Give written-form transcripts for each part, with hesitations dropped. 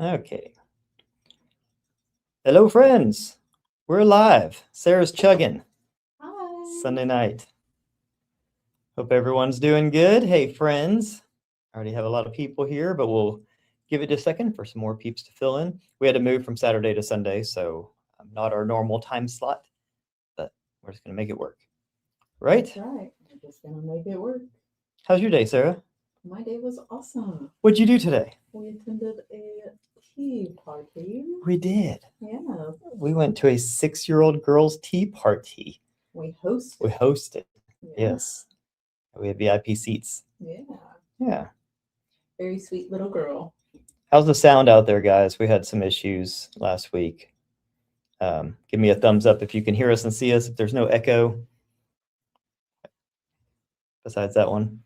Okay. Hello, friends. We're live. Sarah's chugging. Hi. Sunday night. Hope everyone's doing good. Hey, friends. I already have a lot of people here, but we'll give it a second for some more peeps to fill in. We had to move from Saturday to Sunday, so not our normal time slot, but we're just going to make it work. Right? That's right. We're just gonna make it work. How's your day, Sarah? My day was awesome. What'd you do today? We attended a tea party. We did. Yeah. We went to a 6-year-old girls' tea party. We hosted. We hosted. Yeah. Yes. We had VIP seats. Yeah. Yeah. Very sweet little girl. How's the sound out there, guys? We had some issues last week. Give me a thumbs up if you can hear us and see us, if there's no echo. Besides that one.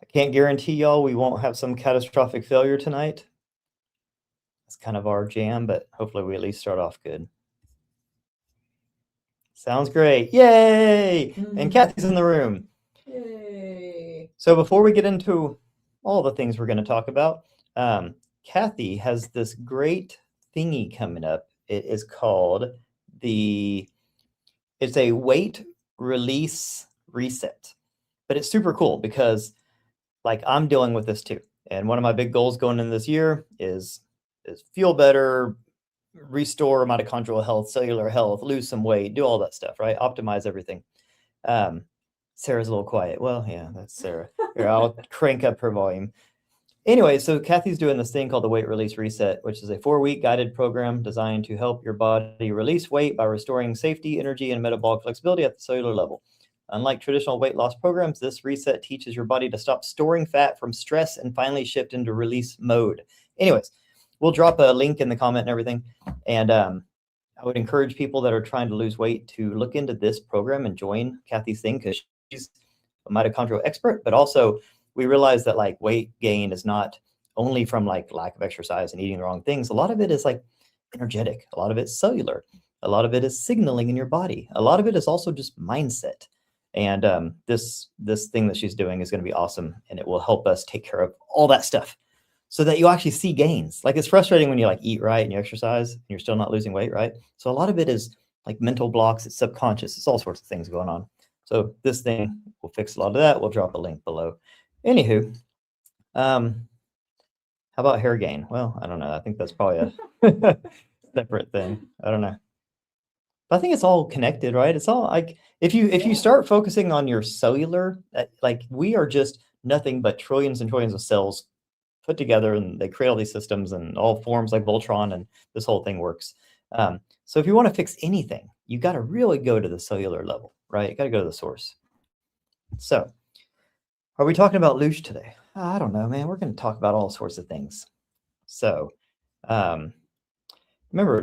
I can't guarantee y'all we won't have some catastrophic failure tonight. That's kind of our jam, but hopefully we at least start off good. Sounds great. Yay! And Kathy's in the room. Yay. So before we get into all the things we're going to talk about, Kathy has this great thingy coming up. It is called it's a weight release reset, but it's super cool because like I'm dealing with this too. And one of my big goals going into this year is feel better, restore mitochondrial health, cellular health, lose some weight, do all that stuff, right? Optimize everything. Sarah's a little quiet. Well, yeah, that's Sarah. Here, I'll crank up her volume. Anyway, so Kathy's doing this thing called the Weight Release Reset, which is a 4-week guided program designed to help your body release weight by restoring safety, energy, and metabolic flexibility at the cellular level. Unlike traditional weight loss programs, this reset teaches your body to stop storing fat from stress and finally shift into release mode. Anyways, we'll drop a link in the comment and everything. And I would encourage people that are trying to lose weight to look into this program and join Kathy's thing because she's a mitochondrial expert, but also we realize that like weight gain is not only from like lack of exercise and eating the wrong things. A lot of it is like energetic. A lot of it's cellular. A lot of it is signaling in your body. A lot of it is also just mindset. And this thing that she's doing is going to be awesome, and it will help us take care of all that stuff so that you actually see gains. Like it's frustrating when you like eat right and you exercise and you're still not losing weight, right? So a lot of it is like mental blocks. It's subconscious. It's all sorts of things going on. So this thing will fix a lot of that. We'll drop a link below. Anywho, how about hair gain? Well, I don't know. I think that's probably a separate thing. I don't know. But I think it's all connected, right? It's all like if you start focusing on your cellular, like we are just nothing but trillions and trillions of cells put together, and they create all these systems and all forms like Voltron, and this whole thing works. So if you want to fix anything, you got to really go to the cellular level, right? You got to go to the source. So are we talking about Lush today? I don't know, man. We're going to talk about all sorts of things. So remember,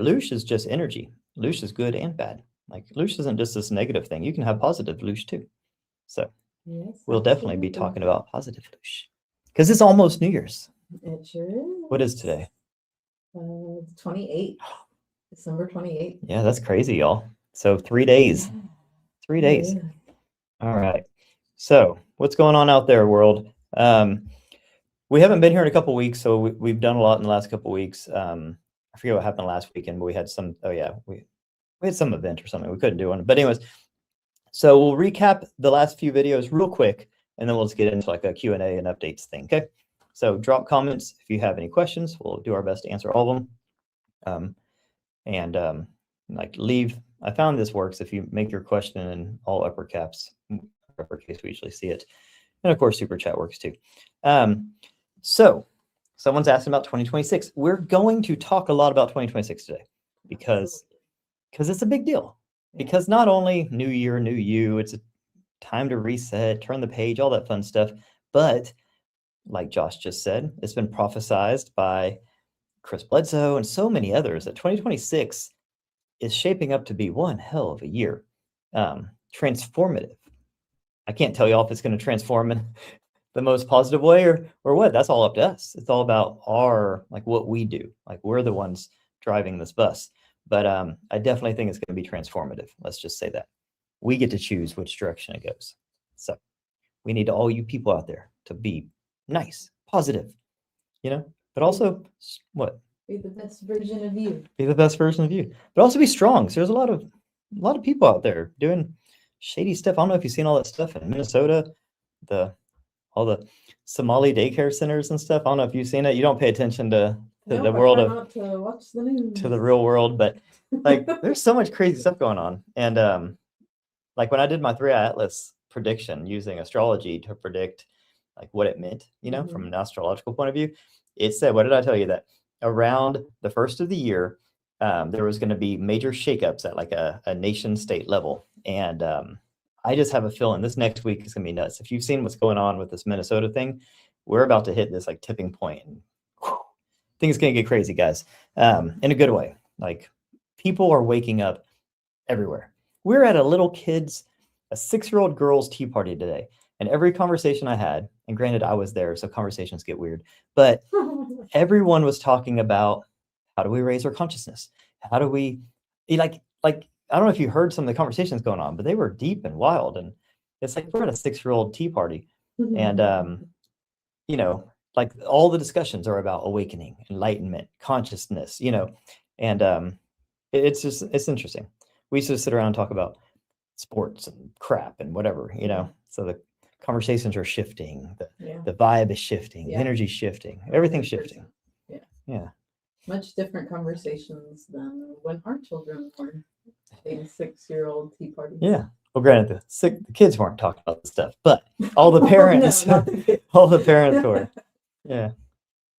Lush is just energy. Lush is good and bad. Like Lush isn't just this negative thing. You can have positive Lush too. So Yes, we'll definitely be talking about positive Lush because it's almost New Year's. It sure is. What is today? 28th. December 28th. Yeah, that's crazy, y'all. So 3 days. Yeah. 3 days. Yeah. All right. So what's going on out there, world? We haven't been here in a couple weeks, so we've done a lot in the last couple weeks. I forget what happened last weekend, but we had some. Oh yeah, we had some event or something. We couldn't do one, but anyways. So we'll recap the last few videos real quick, and then we'll just get into like a Q&A and updates thing. Okay. So drop comments if you have any questions. We'll do our best to answer all of them. Like leave. I found this works if you make your question in all upper caps. Uppercase, we usually see it. And of course, super chat works too. So someone's asking about 2026. We're going to talk a lot about 2026 today because it's a big deal. Because not only new year, new you, it's a time to reset, turn the page, all that fun stuff. But like Josh just said, it's been prophesized by Chris Bledsoe and so many others that 2026 is shaping up to be one hell of a year. Transformative. I can't tell y'all if it's going to transform in the most positive way or what. That's all up to us. It's all about like what we do. Like we're the ones driving this bus. But I definitely think it's going to be transformative. Let's just say that. We get to choose which direction it goes. So we need all you people out there to be nice, positive, put but also what? Be the best version of you. Be the best version of you, but also be strong. So there's a lot of people out there doing shady stuff. I don't know if you've seen all that stuff in Minnesota, all the Somali daycare centers and stuff. I don't know if you've seen it. You don't pay attention to No, the I world try of not to watch the news. to the real world, but like there's so much crazy stuff going on. And like when I did my 3-eye atlas prediction using astrology to predict like what it meant, from an astrological point of view, it said, what did I tell you? That around the first of the year, there was going to be major shakeups at like a nation state level. And I just have a feeling this next week is going to be nuts. If you've seen what's going on with this Minnesota thing, we're about to hit this like tipping point. And things going to get crazy, guys, in a good way. Like people are waking up everywhere. We're at a 6-year-old girl's tea party today. And every conversation I had, and granted I was there, so conversations get weird, but everyone was talking about how do we raise our consciousness? How do we like, I don't know if you heard some of the conversations going on, but they were deep and wild. And it's like we're at a 6-year-old tea party. And, like all the discussions are about awakening, enlightenment, consciousness, and it's interesting. We used to sit around and talk about sports and crap and whatever, so the conversations are shifting, the vibe is shifting, the energy's shifting, everything's 100%. shifting. Yeah. Much different conversations than when our children were having 6-year-old tea parties. Yeah. Well, granted, the kids weren't talking about this stuff, but all the parents, No, not the kids. all the parents were. Yeah.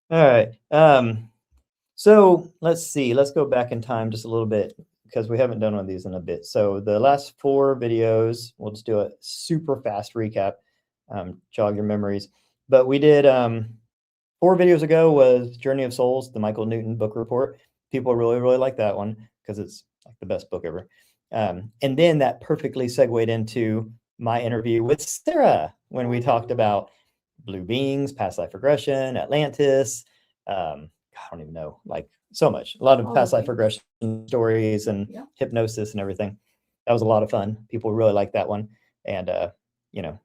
All right. So let's see. Let's go back in time just a little bit because we haven't done one of these in a bit. So the last 4 videos, we'll just do a super fast recap, jog your memories. But we did 4 videos ago was Journey of Souls, the Michael Newton book report. People really, really like that one because it's like the best book ever. And then that perfectly segued into my interview with Sarah when we talked about blue beings, past life regression, Atlantis. I don't even know, like so much, a lot of past life regression stories and hypnosis and everything. That was a lot of fun. People really like that one. And,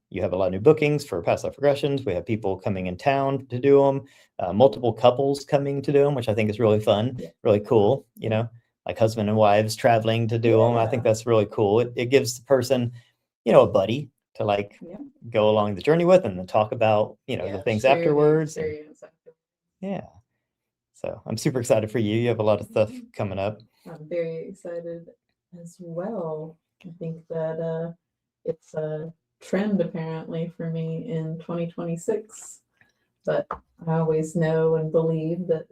you have a lot of new bookings for past life regressions. We have people coming in town to do them, multiple couples coming to do them, which I think is really fun, really cool, like husband and wives traveling to do them. I think that's really cool. It gives the person, a buddy to like go along the journey with and then talk about, the things afterwards. Yeah. So I'm super excited for you. You have a lot of stuff coming up. I'm very excited as well. I think that it's a trend apparently for me in 2026, but I always know and believe that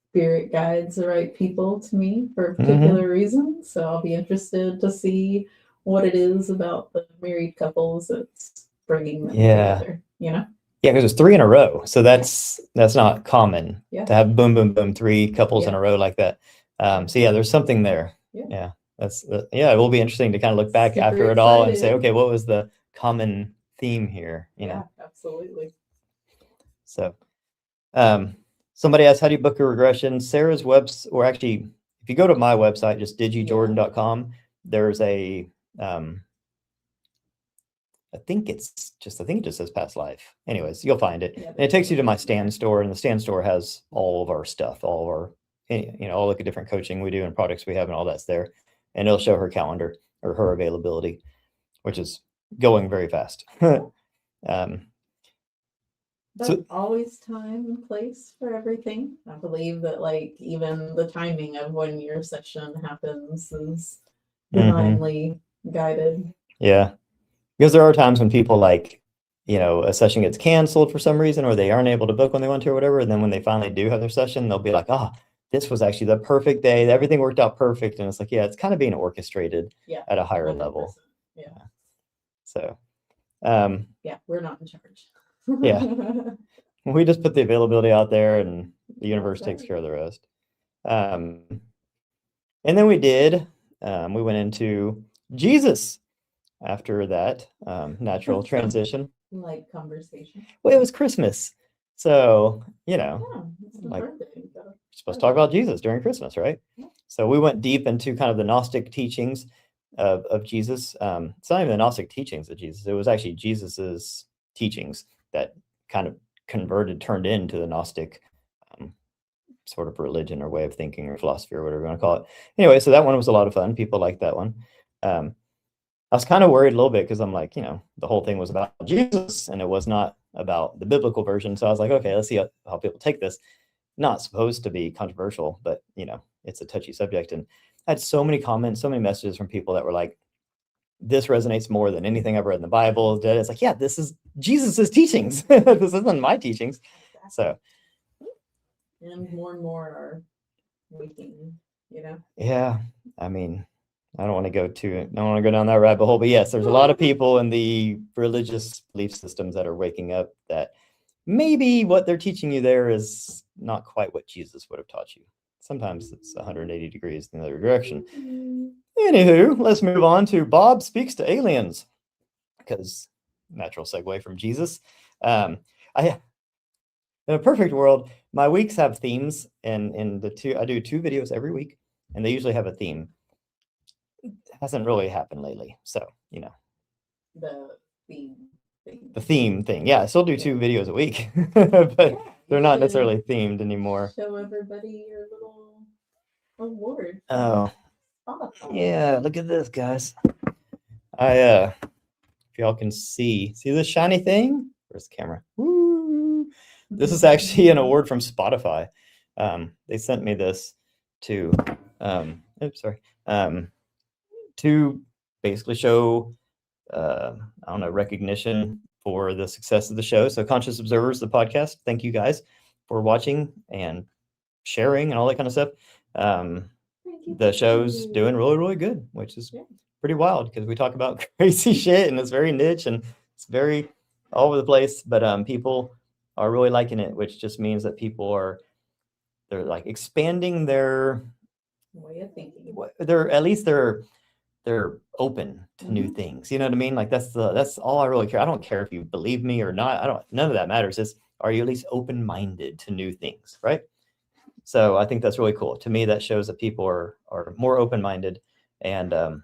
spirit guides the right people to me for a particular reason. So I'll be interested to see what it is about the married couples that's bringing them together, Yeah, because it's 3 in a row. So that's not common to have boom, boom, boom, 3 couples in a row like that. So there's something there. Yeah. It will be interesting to kind of look back Super after it all and excited. say, okay, what was the common theme here? Absolutely. So, somebody asked, how do you book a regression? Sarah's or actually, if you go to my website, just digijordan.com, there's a, I think it just says past life. Anyways, you'll find it. And it takes you to my Stand store, and the Stand store has all of our stuff, all of our, all the different coaching we do and products we have and all that's there. And it'll show her calendar or her availability, which is going very fast. But always time and place for everything. I believe that like even the timing of when your session happens is divinely guided. Yeah. Because there are times when people like, a session gets canceled for some reason, or they aren't able to book when they want to or whatever. And then when they finally do have their session, they'll be like, this was actually the perfect day. Everything worked out perfect. And it's like, it's kind of being orchestrated at a higher 100%. Level. Yeah. So, we're not in charge. We just put the availability out there and the universe takes care of the rest. And then we went into Jesus after that natural transition. Like conversation. Well, it was Christmas. So, like we're supposed to talk about Jesus during Christmas, right? Yeah. So we went deep into kind of the Gnostic teachings of Jesus. It's not even the Gnostic teachings of Jesus. It was actually Jesus's teachings that kind of turned into the Gnostic sort of religion or way of thinking or philosophy or whatever you want to call it. Anyway, so that one was a lot of fun. People liked that one. I was kind of worried a little bit because I'm like, the whole thing was about Jesus and it was not about the biblical version. So I was like, okay, let's see how people take this. Not supposed to be controversial, but it's a touchy subject. And I had so many comments, so many messages from people that were like, this resonates more than anything I've read in the Bible. It's like, yeah, this is Jesus's teachings. This isn't my teachings. So, and more are waking, Yeah, I mean, I don't want to go down that rabbit hole, but yes, there's a lot of people in the religious belief systems that are waking up that maybe what they're teaching you there is not quite what Jesus would have taught you. Sometimes it's 180 degrees in the other direction. Anywho, let's move on to Bob Speaks to Aliens, because natural segue from Jesus. In a perfect world, my weeks have themes, and I do 2 videos every week, and they usually have a theme. It hasn't really happened lately, so the theme thing. The theme thing, yeah. I still do 2 videos a week, but they're not necessarily themed anymore. Show everybody your little award. Oh, yeah. Look at this, guys. If y'all can see this shiny thing. Where's the camera? Woo! This is actually an award from Spotify. They sent me this to to basically show recognition for the success of the show. So Conscious Observers, the podcast, thank you guys for watching and sharing and all that kind of stuff. The show's doing really, really good, which is pretty wild because we talk about crazy shit and it's very niche and it's very all over the place, but people are really liking it, which just means that they're like expanding their way of thinking. They're open to new things. You know what I mean? Like that's all I really care. I don't care if you believe me or not. None of that matters. Are you at least open-minded to new things, right? So I think that's really cool. To me, that shows that people are more open-minded, and I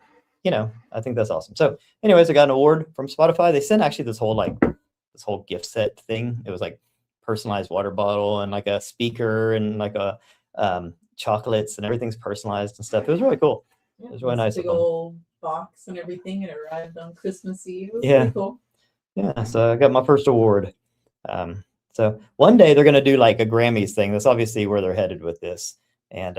think that's awesome. So, anyways, I got an award from Spotify. They sent actually this whole gift set thing. It was like personalized water bottle and like a speaker and like a chocolates and everything's personalized and stuff. It was really cool. Yeah, it was really nice. Big old box and everything. It arrived on Christmas Eve. It was really cool. Yeah, so I got my first award. So one day they're going to do like a Grammys thing. That's obviously where they're headed with this. And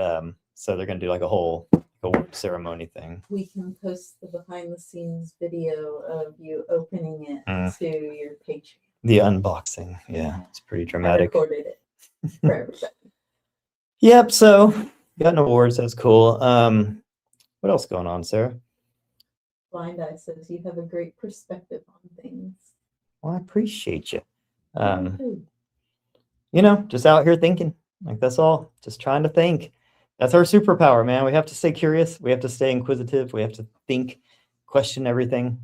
so they're going to do like a whole award ceremony thing. We can post the behind the scenes video of you opening it to your Patreon. The unboxing. Yeah, it's pretty dramatic. I recorded it for everybody. Yep, so got an award, so that's cool. What else going on, Sarah? Blind Eye says you have a great perspective on things. Well, I appreciate you. Just out here thinking. Like that's all. Just trying to think. That's our superpower, man. We have to stay curious. We have to stay inquisitive. We have to think, question everything.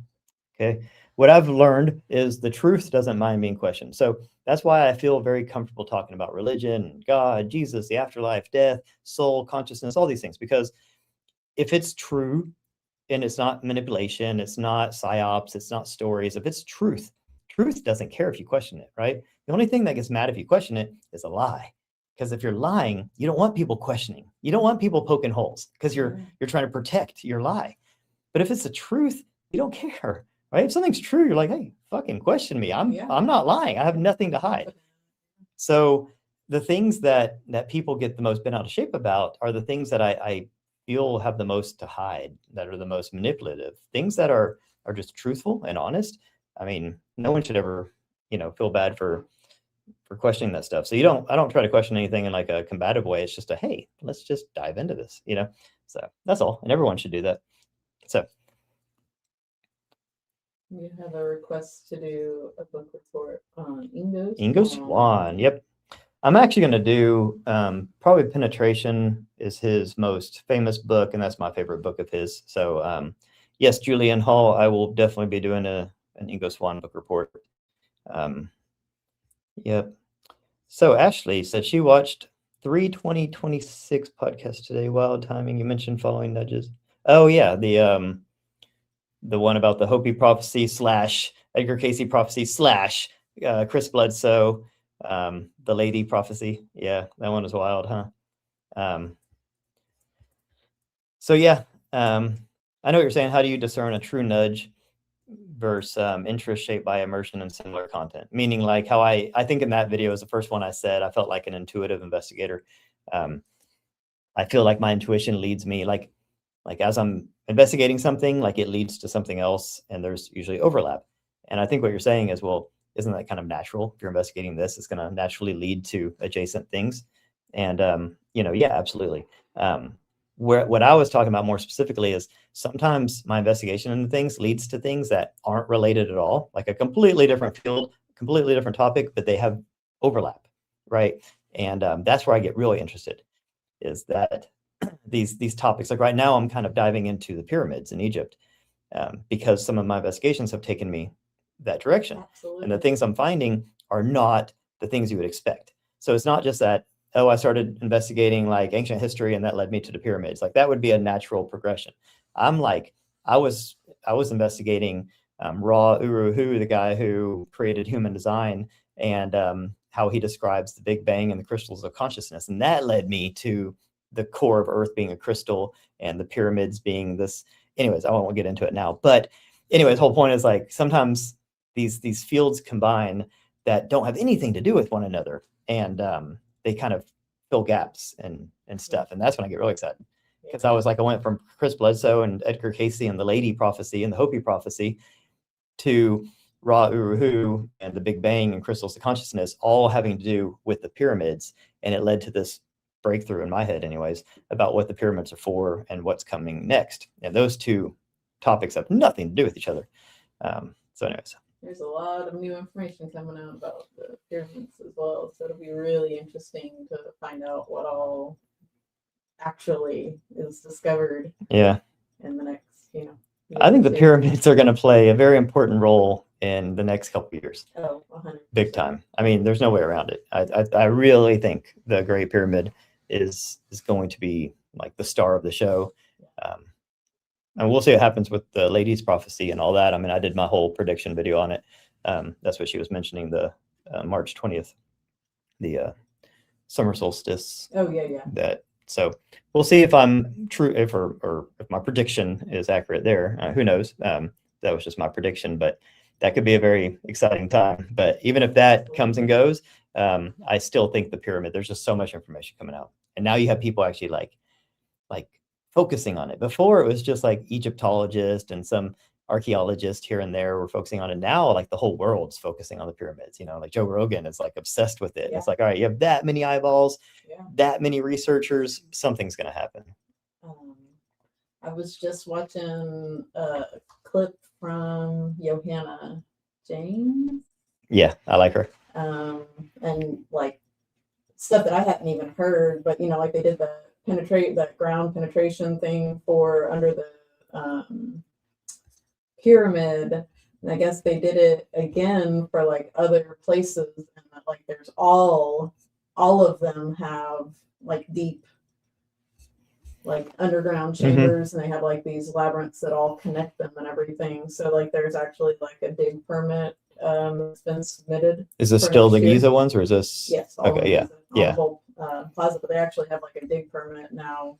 Okay. What I've learned is the truth doesn't mind being questioned. So that's why I feel very comfortable talking about religion, God, Jesus, the afterlife, death, soul, consciousness, all these things. Because if it's true and it's not manipulation, it's not psyops, it's not stories. If it's truth doesn't care if you question it, right? The only thing that gets mad if you question it is a lie. Because if you're lying, you don't want people questioning. You don't want people poking holes because you're trying to protect your lie. But if it's the truth, you don't care, right? If something's true, you're like, hey, fucking question me. I'm not lying. I have nothing to hide. So the things that people get the most bent out of shape about are the things that I feel have the most to hide, that are the most manipulative, things that are just truthful and honest. I mean, no one should ever, feel bad for questioning that stuff. So I don't try to question anything in like a combative way. It's just hey, let's just dive into this, So that's all. And everyone should do that. So you have a request to do a book report on Ingo Swann. Yep. I'm actually going to do probably Penetration is his most famous book, and that's my favorite book of his. So yes, Julianne Hall, I will definitely be doing an Ingo Swann book report. Yep. So Ashley said she watched 3 2026 podcasts today. Wild timing. You mentioned Following Nudges. Oh yeah, the one about the Hopi prophecy / Edgar Casey prophecy / Chris Bledsoe. The lady prophecy. Yeah, that one was wild, huh? So yeah, I know what you're saying. How do you discern a true nudge versus interest shaped by immersion and similar content? Meaning, like how I think in that video is the first one I said I felt like an intuitive investigator. I feel like my intuition leads me, like as I'm investigating something, like it leads to something else, and there's usually overlap. And I think what you're saying is, well, isn't that kind of natural? If you're investigating this, it's going to naturally lead to adjacent things. And yeah, absolutely. What I was talking about more specifically is sometimes my investigation into things leads to things that aren't related at all, like a completely different field, completely different topic, but they have overlap, right? And that's where I get really interested, is that these topics, like right now I'm kind of diving into the pyramids in Egypt, because some of my investigations have taken me that direction. Absolutely. And the things I'm finding are not the things you would expect. So it's not just that, oh, I started investigating like ancient history and that led me to the pyramids. Like that would be a natural progression. I'm like, I was investigating Ra Uru Hu, the guy who created human design, and how he describes the Big Bang and the crystals of consciousness. And that led me to the core of Earth being a crystal and the pyramids being this. Anyways, I won't get into it now. But anyways, whole point is like sometimes these fields combine that don't have anything to do with one another, and they kind of fill gaps and stuff. And that's when I get really excited, because I was like, I went from Chris Bledsoe and Edgar Cayce and the Lady prophecy and the Hopi prophecy to Ra Uru Hu and the Big Bang and crystals of consciousness, all having to do with the pyramids. And it led to this breakthrough in my head anyways about what the pyramids are for and what's coming next. And those two topics have nothing to do with each other. So anyways, there's a lot of new information coming out about the pyramids as well, so it'll be really interesting to find out what all actually is discovered. Yeah, in the next, I think the pyramids are going to play a very important role in the next couple of years. Oh, 100%. Big time. I mean, there's no way around it. I really think the Great Pyramid is going to be like the star of the show. And we'll see what happens with the lady's prophecy and all that. I mean, I did my whole prediction video on it. That's what she was mentioning, the March 20th, the summer solstice. Oh, yeah. So we'll see if I'm true, if my prediction is accurate there. Who knows? That was just my prediction, but that could be a very exciting time. But even if that comes and goes, I still think the pyramid, there's just so much information coming out. And now you have people actually like focusing on it. Before it was just like Egyptologists and some archaeologists here and there were focusing on it. Now, like the whole world's focusing on the pyramids, like Joe Rogan is like obsessed with it. Yeah. It's like, all right, you have that many eyeballs, that many researchers, something's going to happen. I was just watching a clip from Johanna James. Yeah, I like her. And like stuff that I hadn't even heard, but like they did that ground penetration thing for under the pyramid, and I guess they did it again for like other places, and that like there's all of them have like deep like underground chambers, and they have like these labyrinths that all connect them and everything. So like there's actually like a dig permit that's been submitted. Is this still the Giza ones, or is this? Yes. Okay. Yeah. The whole plaza, but they actually have like a dig permit now.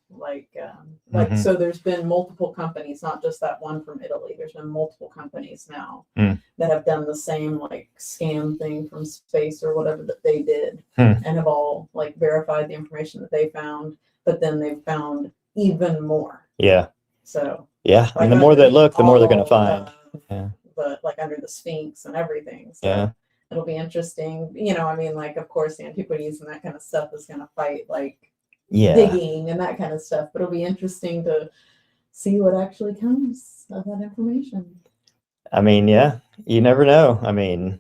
So there's been multiple companies, not just that one from Italy. There's been multiple companies now that have done the same like scan thing from space or whatever that they did, and have all like verified the information that they found. But then they've found even more. Yeah. So. Yeah, and the more they look, the more they're going to find. Yeah. But like under the Sphinx and everything. So. Yeah. It'll be interesting. I mean, like, of course, the antiquities and that kind of stuff is going to fight, like, digging and that kind of stuff. But it'll be interesting to see what actually comes of that information. I mean, yeah, you never know. I mean,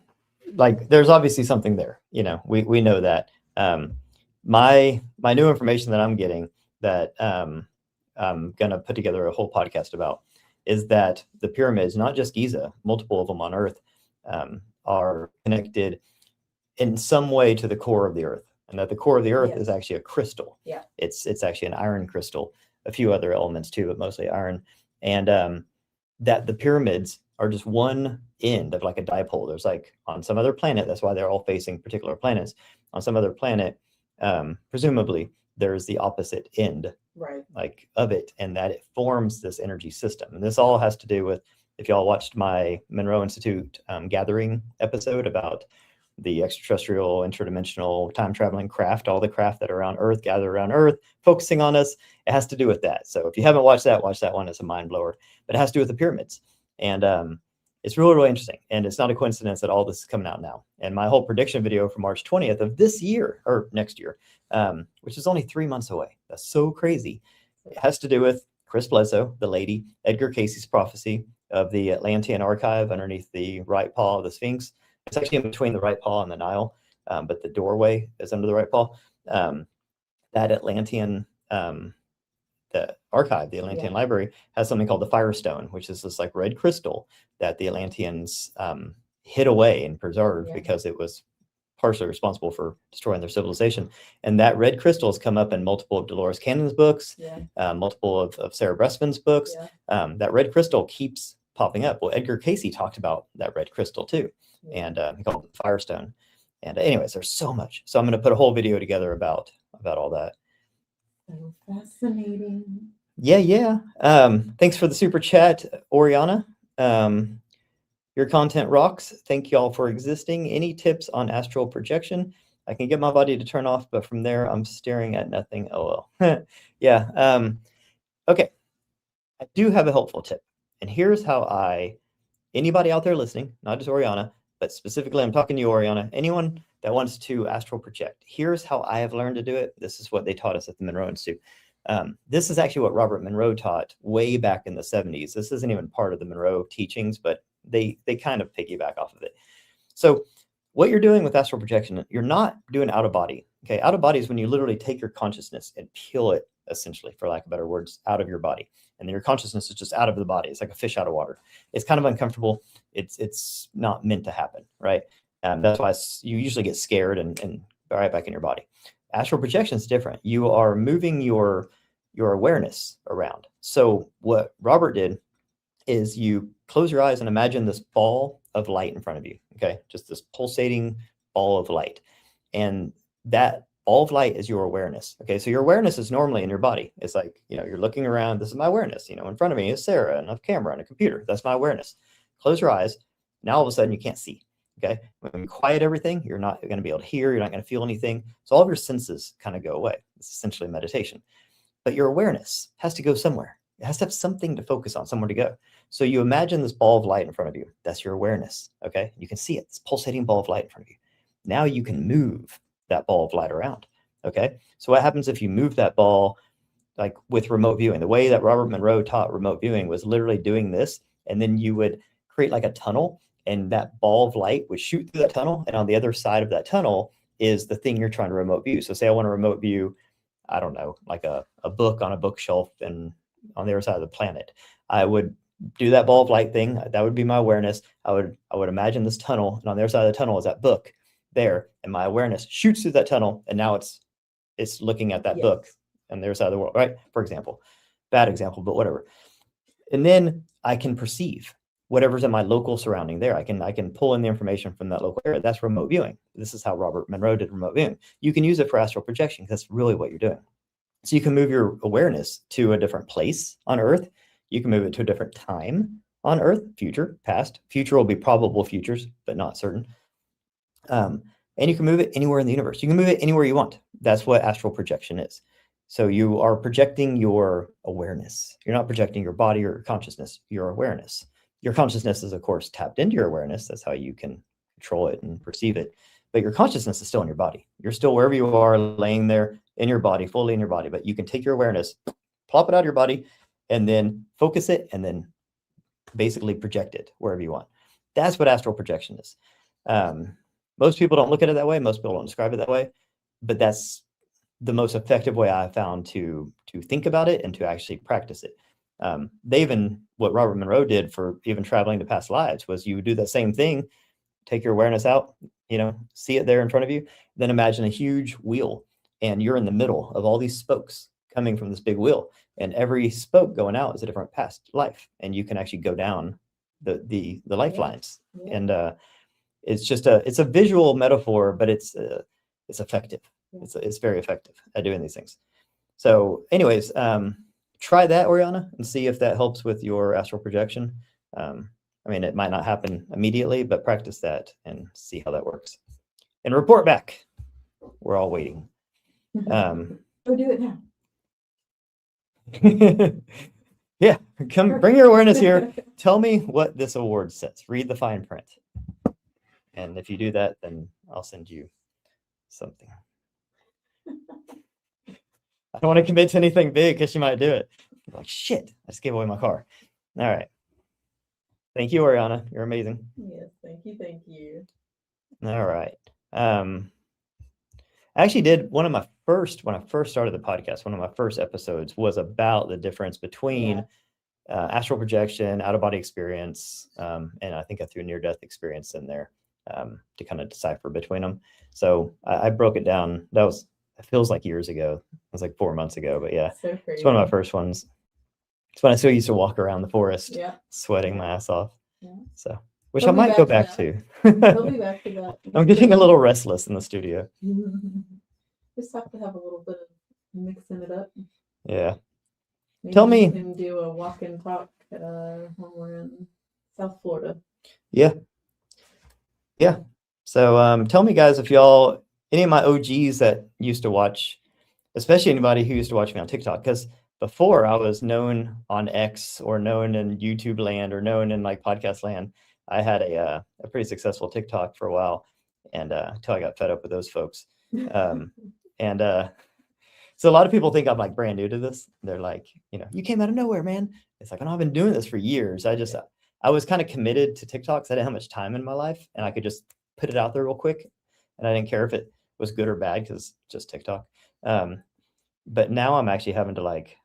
like, there's obviously something there. We know that. My new information that I'm getting that I'm going to put together a whole podcast about is that the pyramids, not just Giza, multiple of them on Earth, are connected in some way to the core of the Earth, and that the core of the Earth is actually a crystal. Yeah, it's actually an iron crystal, a few other elements too, but mostly iron, and that the pyramids are just one end of like a dipole. There's like on some other planet, that's why they're all facing particular planets. On some other planet, presumably there's the opposite end Right. like of it, and that it forms this energy system. And this all has to do with, if y'all watched my Monroe Institute gathering episode about the extraterrestrial, interdimensional, time traveling craft, all the craft that are around Earth, gather around Earth, focusing on us, it has to do with that. So if you haven't watch that one. It's a mind blower, but it has to do with the pyramids. And it's really, really interesting. And it's not a coincidence that all this is coming out now. And my whole prediction video for March 20th of this year, or next year, which is only 3 months away. That's so crazy. It has to do with Chris Bledsoe, the lady, Edgar Casey's prophecy of the Atlantean archive underneath the right paw of the Sphinx. It's actually in between the right paw and the Nile, but the doorway is under the right paw. That Atlantean, the archive, the Atlantean library, has something called the Firestone, which is this like red crystal that the Atlanteans hid away and preserved because it was partially responsible for destroying their civilization. And that red crystal has come up in multiple of Dolores Cannon's books, multiple of Sarah Bressman's books. That red crystal keeps popping up. Well, Edgar Casey talked about that red crystal too, and he called it the Firestone. And anyways, there's so much. So I'm going to put a whole video together about all that. So fascinating. Yeah. Thanks for the super chat, Oriana. Your content rocks. Thank y'all for existing. Any tips on astral projection? I can get my body to turn off, but from there I'm staring at nothing. Oh well. Yeah. Okay. I do have a helpful tip. And here's how anybody out there listening, not just Oriana, but specifically I'm talking to you, Oriana, anyone that wants to astral project, here's how I have learned to do it. This is what they taught us at the Monroe Institute. This is actually what Robert Monroe taught way back in the 70s. This isn't even part of the Monroe teachings, but they kind of piggyback off of it. So what you're doing with astral projection, you're not doing out of body. Okay, out of body is when you literally take your consciousness and peel it, essentially, for lack of better words, out of your body. And then your consciousness is just out of the body. It's like a fish out of water. It's kind of uncomfortable. It's not meant to happen, right? That's why you usually get scared and right back in your body. Astral projection is different. You are moving your awareness around. So what Robert did is you close your eyes and imagine this ball of light in front of you. Okay, just this pulsating ball of light, and that ball of light is your awareness. Okay, so your awareness is normally in your body. It's like, you're looking around. This is my awareness. In front of me is Sarah and a camera and a computer. That's my awareness. Close your eyes. Now all of a sudden you can't see. Okay, when you quiet everything, you're not going to be able to hear. You're not going to feel anything. So all of your senses kind of go away. It's essentially meditation. But your awareness has to go somewhere. It has to have something to focus on, somewhere to go. So you imagine this ball of light in front of you. That's your awareness. Okay, you can see it. It's pulsating ball of light in front of you. Now you can move that ball of light around. Okay, so what happens if you move that ball, like with remote viewing? The way that Robert Monroe taught remote viewing was literally doing this, and then you would create like a tunnel, and that ball of light would shoot through that tunnel, and on the other side of that tunnel is the thing you're trying to remote view. So say I want to remote view, I don't know, like a book on a bookshelf and on the other side of the planet. I would do that ball of light thing. That would be my awareness. I would imagine this tunnel, and on the other side of the tunnel is that book there, and my awareness shoots through that tunnel, and now it's looking at that book on the other side of the world, right? For example, bad example, but whatever. And then I can perceive whatever's in my local surrounding there. I can pull in the information from that local area. That's remote viewing. This is how Robert Monroe did remote viewing. You can use it for astral projection because that's really what you're doing. So you can move your awareness to a different place on Earth. You can move it to a different time on Earth, future, past. Future will be probable futures, but not certain. And you can move it anywhere in the universe. You can move it anywhere you want. That's what astral projection is. So you are projecting your awareness. You're not projecting your body or your consciousness, your awareness. Your consciousness is, of course, tapped into your awareness. That's how you can control it and perceive it. But your consciousness is still in your body. You're still wherever you are, laying there in your body, fully in your body. But you can take your awareness, plop it out of your body, and then focus it, and then basically project it wherever you want. That's what astral projection is. Most people don't look at it that way. Most people don't describe it that way. But that's the most effective way I've found to think about it and to actually practice it. What Robert Monroe did for even traveling to past lives was you do that same thing, take your awareness out, see it there in front of you, then imagine a huge wheel, and you're in the middle of all these spokes coming from this big wheel, and every spoke going out is a different past life, and you can actually go down the lifelines. Yeah. And it's just it's a visual metaphor, but it's effective. Yeah. It's very effective at doing these things. So anyways, try that, Oriana, and see if that helps with your astral projection. I mean, it might not happen immediately, but practice that and see how that works. And report back. We're all waiting. Go do it now. Yeah, come bring your awareness here. Tell me what this award says. Read the fine print. And if you do that, then I'll send you something. I don't want to commit to anything big because you might do it. You're like, shit, I just gave away my car. All right. Thank you, Oriana. You're amazing. Yes, thank you, thank you. All right. I actually did when I first started the podcast, one of my first episodes was about the difference between astral projection, out-of-body experience, and I think I threw near-death experience in there to kind of decipher between them. So I broke it down. It feels like years ago. It was like 4 months ago, but yeah, So crazy. it's one of my first ones. It's when I still used to walk around the forest, Yeah. sweating my ass off. Yeah. So, which He'll I be might back go to back that. to. We'll be back to that. I'm getting a little restless in the studio. Just have to have a little bit of mixing it up. Yeah. Maybe Tell me- we can do a walk and talk when we're in South Florida. Yeah. So tell me, guys, if y'all, any of my OGs that used to watch, especially anybody who used to watch me on TikTok, because before I was known on X or known in YouTube land or known in like podcast land, I had a pretty successful TikTok for a while, and until I got fed up with those folks. And so a lot of people think I'm like brand new to this. They're like, you came out of nowhere, man. It's like, I've been doing this for years. I was kind of committed to TikTok because I didn't have much time in my life, and I could just put it out there real quick, and I didn't care if it was good or bad because just TikTok. But now I'm actually having to like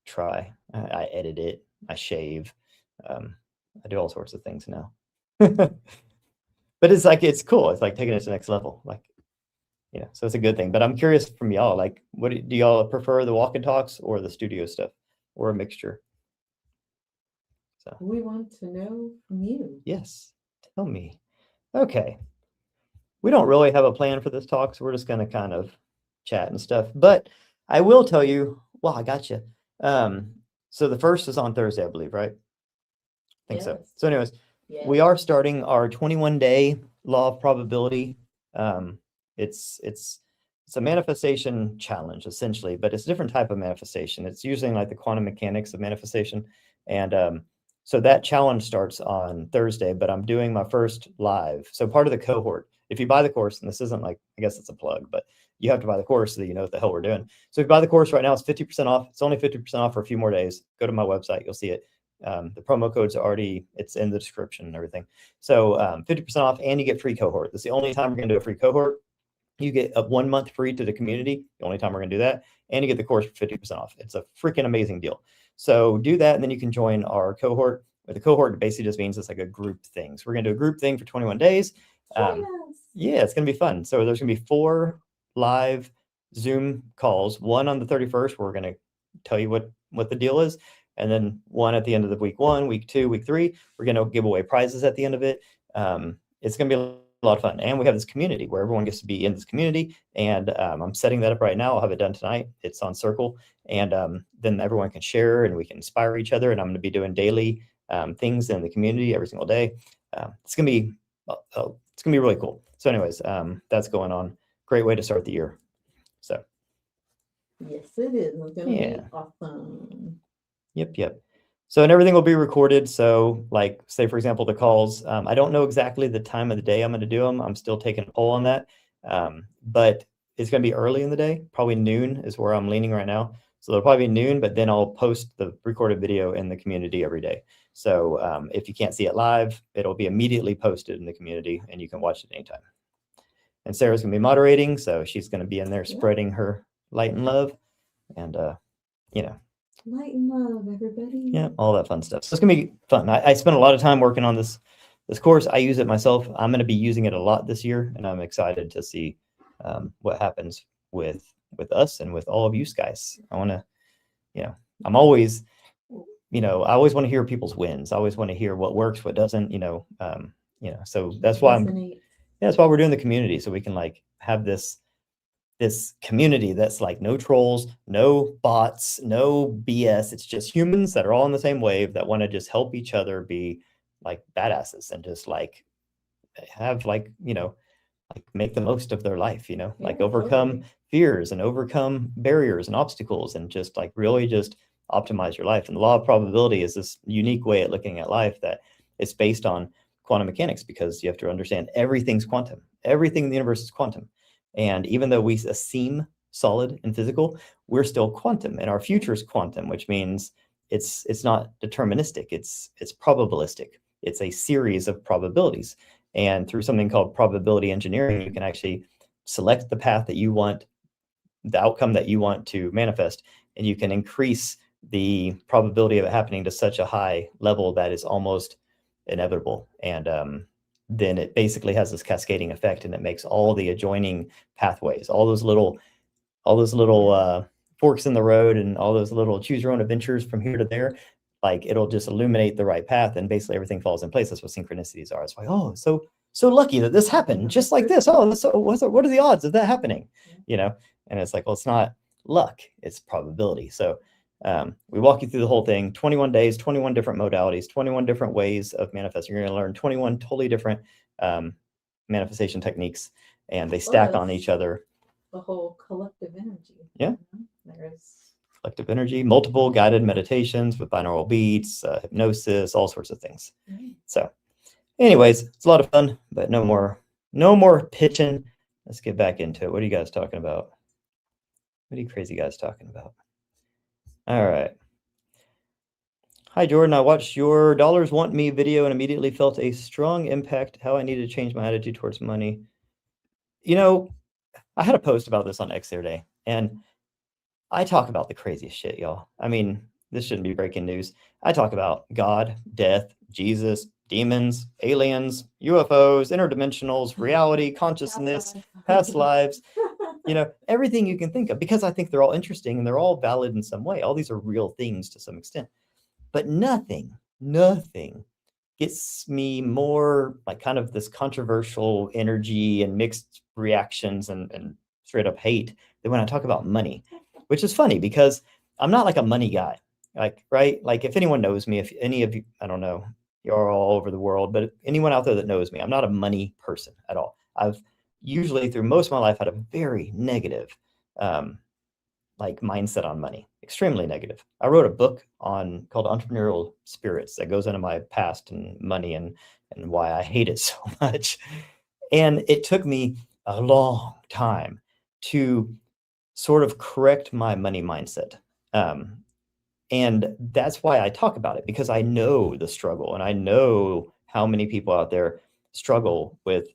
try. I edit it. I shave. I do all sorts of things now. But it's cool. It's like taking it to the next level. Like, so it's a good thing. But I'm curious from y'all, like, what do y'all prefer, the walk and talks or the studio stuff, or a mixture? So We want to know from you. yes, tell me. Okay. We don't really have a plan for this talk, so we're just going to kind of chat and stuff. But I will tell you, well, I got you. So the first is on Thursday, I believe, right? I think so. Yes. So anyways, Yes. we are starting our 21-day law of probability. It's a manifestation challenge essentially, but it's a different type of manifestation. It's using like the quantum mechanics of manifestation. And so that challenge starts on Thursday, but I'm doing my first live. So part of the cohort, if you buy the course, and this isn't like, I guess it's a plug, but you have to buy the course so that you know what the hell we're doing. So if you buy the course right now, it's 50% off. It's only 50% off for a few more days. Go to my website, you'll see it. The promo code's it's in the description and everything. So 50% off, and you get free cohort. That's the only time we're going to do a free cohort. You get 1 month free to the community. The only time we're going to do that. And you get the course for 50% off. It's a freaking amazing deal. So do that, and then you can join our cohort. But the cohort basically just means it's like a group thing. So we're going to do a group thing for 21 days. Yes. Yeah, it's going to be fun. So there's going to be 4 live Zoom calls. One on the 31st, where we're going to tell you what the deal is. And then one at the end of the week 1, week 2, week 3, we're going to give away prizes at the end of it. It's going to be a lot of fun. And we have this community where everyone gets to be in this community. And I'm setting that up right now. I'll have it done tonight. It's on Circle. And then everyone can share and we can inspire each other. And I'm going to be doing daily things in the community every single day. It's going to be really cool. So anyways, that's going on. Great way to start the year. So. Yes, it is. It's going to Yeah. be awesome. Yep. So, and everything will be recorded. So like, say, for example, the calls, I don't know exactly the time of the day I'm going to do them. I'm still taking a poll on that. But it's going to be early in the day, probably noon is where I'm leaning right now. So it'll probably be noon, but then I'll post the recorded video in the community every day. So if you can't see it live, it'll be immediately posted in the community and you can watch it anytime. And Sarah's going to be moderating. So she's going to be in there spreading her light and love and, Light and love, everybody. yeah, all that fun stuff. So it's gonna be fun. I spent a lot of time working on this course. I use it myself. I'm gonna be using it a lot this year, and I'm excited to see what happens with us and with all of you guys. I want to, I'm always I always want to hear people's wins. I always want to hear what works, what doesn't, so that's why that's why we're doing the community. So we can like have this community that's like no trolls, no bots, no BS. It's just humans that are all on the same wave that want to just help each other be like badasses and just like have like, like make the most of their life, like overcome fears and overcome barriers and obstacles and just like really just optimize your life. And the law of probability is this unique way at looking at life that it's based on quantum mechanics, because you have to understand everything's quantum. Everything in the universe is quantum. And even though we seem solid and physical, we're still quantum, and our future is quantum, which means it's not deterministic. It's probabilistic. It's a series of probabilities. And through something called probability engineering, you can actually select the path that you want, the outcome that you want to manifest, and you can increase the probability of it happening to such a high level that is almost inevitable. And then it basically has this cascading effect, and it makes all the adjoining pathways, all those little forks in the road, and all those little choose your own adventures from here to there, like it'll just illuminate the right path, and basically everything falls in place. That's what synchronicities are. It's like, oh, so lucky that this happened just like this. Oh, what are the odds of that happening? And it's like, well, it's not luck, it's probability. So we walk you through the whole thing, 21 days, 21 different modalities, 21 different ways of manifesting. You're going to learn 21 totally different manifestation techniques, and they stack on each other. The whole collective energy. Yeah. There's collective energy, multiple guided meditations with binaural beats, hypnosis, all sorts of things. So anyways, it's a lot of fun, but no more pitching. Let's get back into it. What are you guys talking about? What are you crazy guys talking about? All right. Hi, Jordan. I watched your Dollars Want Me video and immediately felt a strong impact how I needed to change my attitude towards money. I had a post about this on X the other day, and I talk about the craziest shit, y'all. I mean, this shouldn't be breaking news. I talk about God, death, Jesus, demons, aliens, UFOs, interdimensionals, reality, consciousness, past lives, everything you can think of, because I think they're all interesting and they're all valid in some way. All these are real things to some extent, but nothing gets me more like kind of this controversial energy and mixed reactions and straight up hate than when I talk about money, which is funny because I'm not like a money guy. Like, right? Like if anyone knows me, if any of you, I don't know, you're all over the world, but anyone out there that knows me, I'm not a money person at all. I've usually through most of my life had a very negative like mindset on money, extremely negative. I wrote a book called Entrepreneurial Spirits that goes into my past and money and why I hate it so much. And it took me a long time to sort of correct my money mindset. And that's why I talk about it, because I know the struggle and I know how many people out there struggle with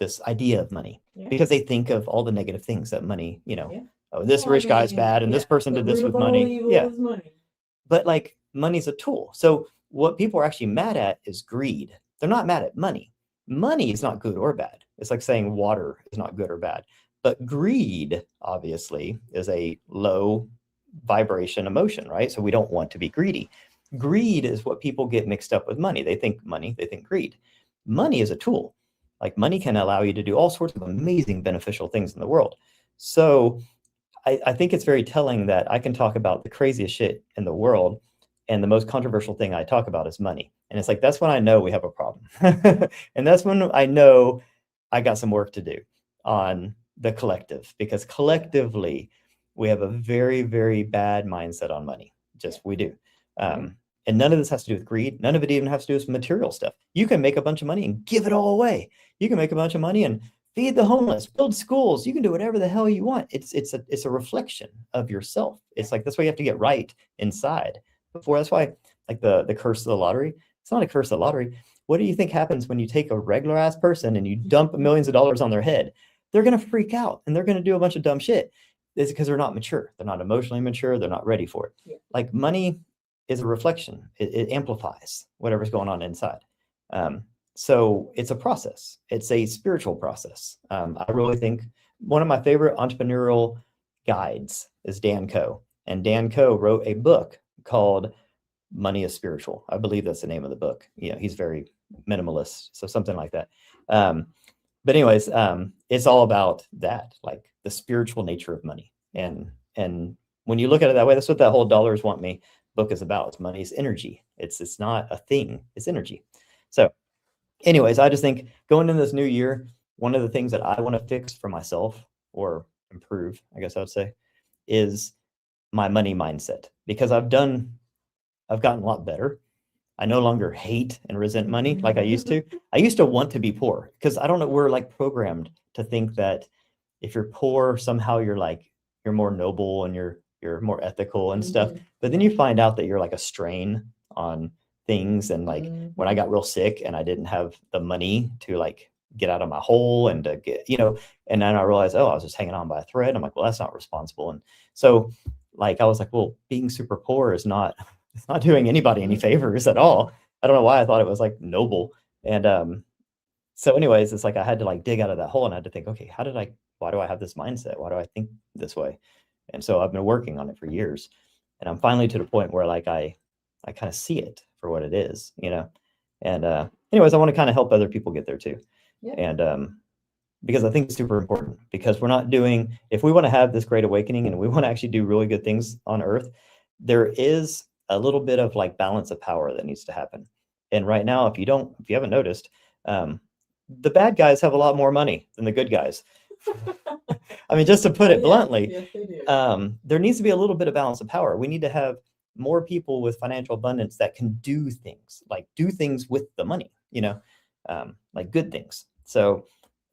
this idea of money because they think of all the negative things that money, oh, this rich guy's bad and this person did this with money. Yeah. But like money's a tool. So what people are actually mad at is greed. They're not mad at money. Money is not good or bad. It's like saying water is not good or bad. But greed, obviously, is a low vibration emotion, right? So we don't want to be greedy. Greed is what people get mixed up with money. They think money, they think greed. Money is a tool. Like money can allow you to do all sorts of amazing beneficial things in the world. So I think it's very telling that I can talk about the craziest shit in the world, and the most controversial thing I talk about is money. And it's like, that's when I know we have a problem. And that's when I know I got some work to do on the collective, because collectively we have a very, very bad mindset on money. Just we do. And none of this has to do with greed. None of it even has to do with material stuff. You can make a bunch of money and give it all away. You can make a bunch of money and feed the homeless, build schools. You can do whatever the hell you want. It's a reflection of yourself. It's like, that's why you have to get right inside before. That's why like the curse of the lottery, it's not a curse of the lottery. What do you think happens when you take a regular ass person and you dump millions of dollars on their head? They're going to freak out and they're going to do a bunch of dumb shit. It's because they're not mature. They're not emotionally mature. They're not ready for it. Yeah. Like money is a reflection. It amplifies whatever's going on inside. So it's a process. It's a spiritual process. I really think one of my favorite entrepreneurial guides is Dan Koe. And Dan Koe wrote a book called Money is Spiritual. I believe that's the name of the book. He's very minimalist, so something like that. But anyways, it's all about that, like the spiritual nature of money. And when you look at it that way, that's what that whole Dollars Want Me book is about. Money is energy. It's not a thing, it's energy. So anyways, I just think going into this new year, one of the things that I want to fix for myself, or improve, I guess I would say, is my money mindset, because I've gotten a lot better. I no longer hate and resent money like I used to. I used to want to be poor, because I don't know, we're like programmed to think that if you're poor, somehow you're more noble and you're more ethical and stuff. But then you find out that you're like a strain on things. And like when I got real sick and I didn't have the money to like get out of my hole and to get, and then I realized, oh, I was just hanging on by a thread. I'm like, well, that's not responsible. And so like, I was like, well, being super poor is not, it's not doing anybody any favors at all. I don't know why I thought it was like noble. And so anyways, it's like I had to like dig out of that hole, and I had to think, okay, why do I have this mindset? Why do I think this way? And so I've been working on it for years, and I'm finally to the point where like I kind of see it for what it is, And anyways, I want to kind of help other people get there too. Yeah. And because I think it's super important, because if we want to have this great awakening and we want to actually do really good things on earth, there is a little bit of like balance of power that needs to happen. And right now, if you haven't noticed, the bad guys have a lot more money than the good guys. I mean, just to put it bluntly, yes, they do. There needs to be a little bit of balance of power. We need to have more people with financial abundance that can do things with the money, like good things. So,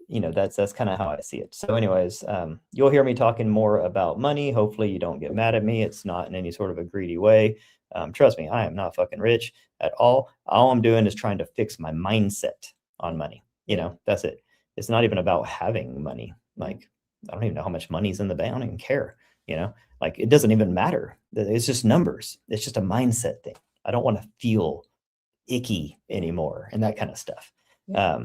that's kind of how I see it. So anyways, you'll hear me talking more about money. Hopefully you don't get mad at me. It's not in any sort of a greedy way. Trust me, I am not fucking rich at all. All I'm doing is trying to fix my mindset on money. That's it. It's not even about having money. Like, I don't even know how much money's in the bank. I don't even care. Like, it doesn't even matter. It's just numbers. It's just a mindset thing. I don't want to feel icky anymore and that kind of stuff. Yeah.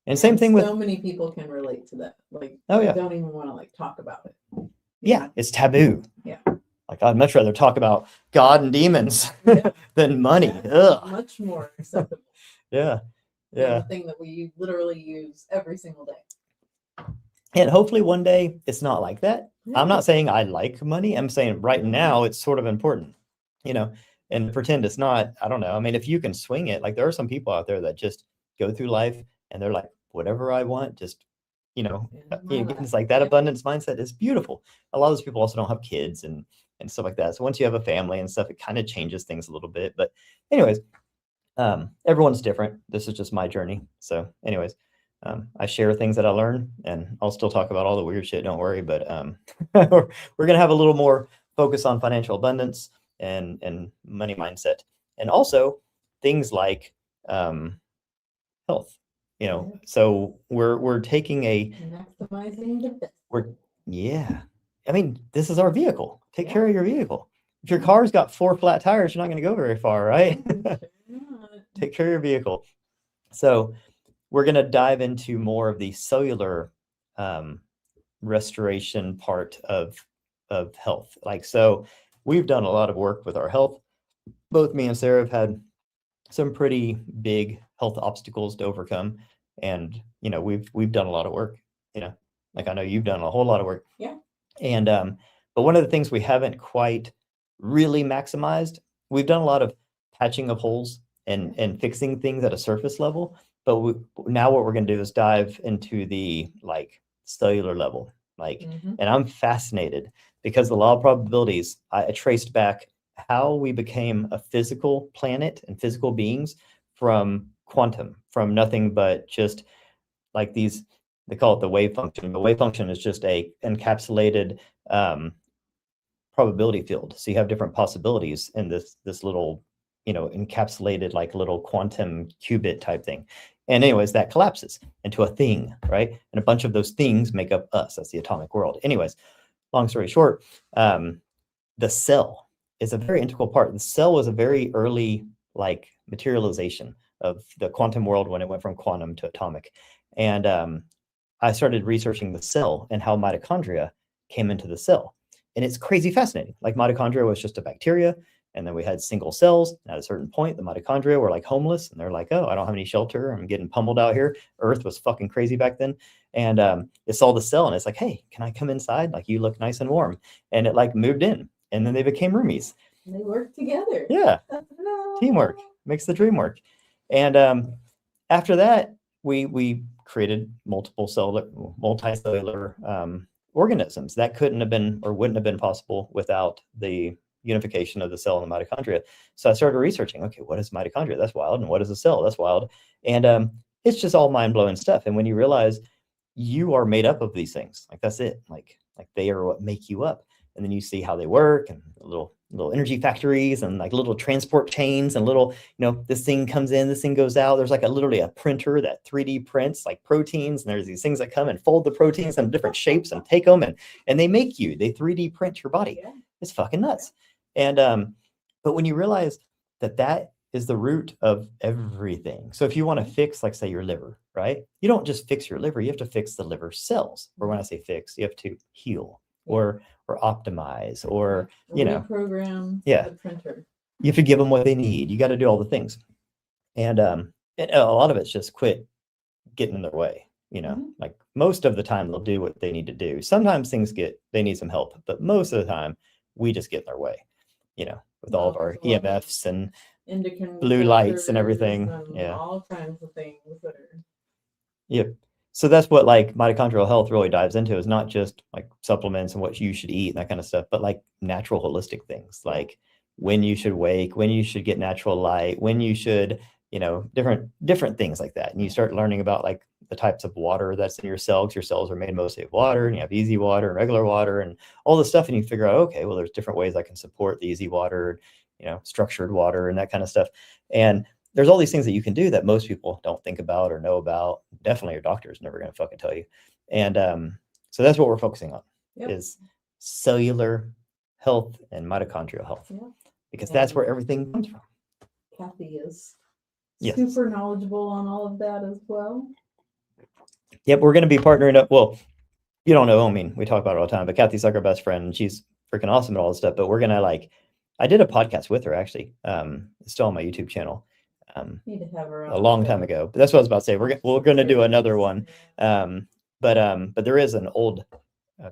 And same thing with, so many people can relate to that. Like, oh yeah, don't even want to like talk about it. Yeah, it's taboo. Yeah. Like, I'd much rather talk about God and demons than money. Ugh. Much more acceptable. Yeah. The thing that we literally use every single day. And hopefully one day it's not like that. I'm not saying I like money. I'm saying right now it's sort of important, and pretend it's not. I don't know. I mean, if you can swing it, like there are some people out there that just go through life and they're like, whatever I want, just, it's like that abundance mindset is beautiful. A lot of those people also don't have kids and stuff like that. So once you have a family and stuff, it kind of changes things a little bit. But anyways, everyone's different. This is just my journey. So anyways, I share things that I learn, and I'll still talk about all the weird shit. Don't worry. But we're going to have a little more focus on financial abundance and money mindset, and also things like health. So we're taking maximizing I mean, this is our vehicle. Take care of your vehicle. If your car's got 4 flat tires, you're not going to go very far, right? Take care of your vehicle. So we're going to dive into more of the cellular restoration part of health. Like, so we've done a lot of work with our health. Both me and Sarah have had some pretty big health obstacles to overcome. And, we've done a lot of work, like I know you've done a whole lot of work. Yeah. And, but one of the things we haven't quite really maximized, we've done a lot of patching of holes and fixing things at a surface level. But now what we're going to do is dive into the like cellular level, and I'm fascinated because the law of probabilities, I traced back how we became a physical planet and physical beings from quantum, from nothing but just like these, they call it the wave function. The wave function is just a encapsulated probability field. So you have different possibilities in this little, encapsulated like little quantum qubit type thing. And anyways, that collapses into a thing, right? And a bunch of those things make up us. That's the atomic world. Anyways, long story short, the cell is a very integral part. The cell was a very early like materialization of the quantum world when it went from quantum to atomic. And I started researching the cell and how mitochondria came into the cell. And it's crazy fascinating. Like mitochondria was just a bacteria. And then we had single cells. At a certain point, the mitochondria were like homeless, and they're like, oh, I don't have any shelter. I'm getting pummeled out here. Earth was fucking crazy back then. And it saw the cell, and it's like, hey, can I come inside? Like, you look nice and warm. And it like moved in, and then they became roomies. They work together. Yeah, teamwork makes the dream work. And after that, we created multicellular organisms that couldn't have been or wouldn't have been possible without the unification of the cell and the mitochondria. So I started researching, okay, what is mitochondria? That's wild. And what is a cell? That's wild. And it's just all mind-blowing stuff. And when you realize you are made up of these things, like that's it, like they are what make you up. And then you see how they work, and little energy factories, and like little transport chains, and little, this thing comes in, this thing goes out. There's like literally a printer that 3D prints like proteins, and there's these things that come and fold the proteins in different shapes and take them, and they 3D print your body. Yeah. It's fucking nuts. And but when you realize that is the root of everything. So if you want to fix, like say, your liver, right? You don't just fix your liver, you have to fix the liver cells. Or when I say fix, you have to heal or optimize, or reprogram the printer. You have to give them what they need. You got to do all the things. And a lot of it's just quit getting in their way. Like most of the time they'll do what they need to do. Sometimes they need some help, but most of the time we just get in their way, with all of our EMFs and endocrine blue lights and everything. All kinds of things that are. Yep. So that's what like mitochondrial health really dives into, is not just like supplements and what you should eat and that kind of stuff, but like natural holistic things, like when you should wake, when you should get natural light, when you should, different things like that. And you start learning about like the types of water that's in your cells. Your cells are made mostly of water, and you have easy water and regular water and all this stuff. And you figure out, okay, well, there's different ways I can support the easy water, structured water and that kind of stuff. And there's all these things that you can do that most people don't think about or know about. Definitely your doctor is never going to fucking tell you. And so that's what we're focusing on, is cellular health and mitochondrial health, because that's where everything comes from. Kathy is super knowledgeable on all of that as well. Yep, we're going to be partnering up. Well, you don't know, we talk about it all the time, but Kathy's like our best friend, and she's freaking awesome at all this stuff. But we're going to I did a podcast with her, actually. It's still on my YouTube channel. Need to have her on a long time ago, but that's what I was about to say. We're going to do another one. But there is an old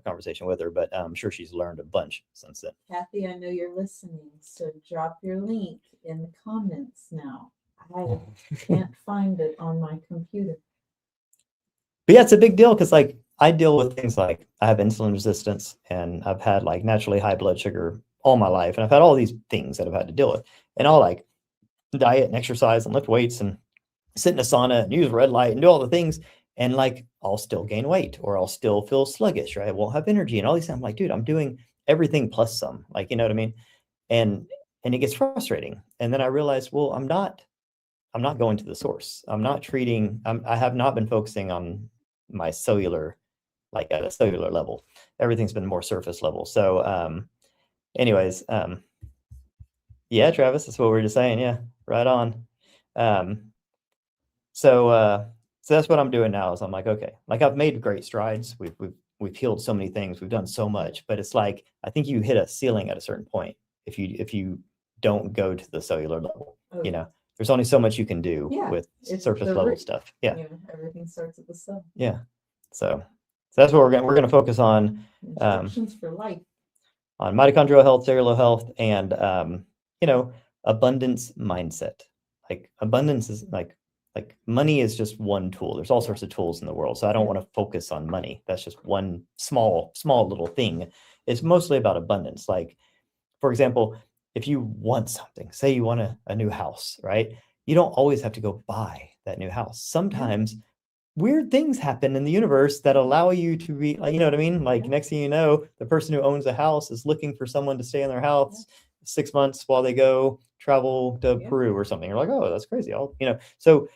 conversation with her, but I'm sure she's learned a bunch since then. Kathy, I know you're listening, so drop your link in the comments now. I can't find it on my computer. But yeah, it's a big deal, because like I deal with things like I have insulin resistance, and I've had like naturally high blood sugar all my life, and I've had all these things that I've had to deal with, and I'll like diet and exercise and lift weights and sit in a sauna and use red light and do all the things, and like I'll still gain weight, or I'll still feel sluggish, right? I won't have energy and all these things. I'm like, dude, I'm doing everything plus some, like, you know what I mean? And it gets frustrating. And then I realized, well, I'm not going to the source. I have not been focusing on my cellular, like at a cellular level. Everything's been more surface level. So anyways, yeah, Travis, that's what we were just saying. Yeah, right on. So that's what I'm doing now, is I'm like, okay, like I've made great strides. We've healed so many things. We've done so much, but it's like, I think you hit a ceiling at a certain point if you don't go to the cellular level. There's only so much you can do with surface level stuff. Yeah. Everything starts at the cell. Yeah. So that's what we're going to focus on. Instructions for life. On mitochondrial health, cellular health, and abundance mindset. Like abundance is like money is just one tool. There's all sorts of tools in the world. So I don't want to focus on money. That's just one small little thing. It's mostly about abundance. Like, for example, if you want something, say you want a new house, right? You don't always have to go buy that new house. Sometimes weird things happen in the universe that allow you to be, like, you know what I mean? Like next thing you know, the person who owns a house is looking for someone to stay in their house 6 months while they go travel to Peru or something. You're like, oh, that's crazy. So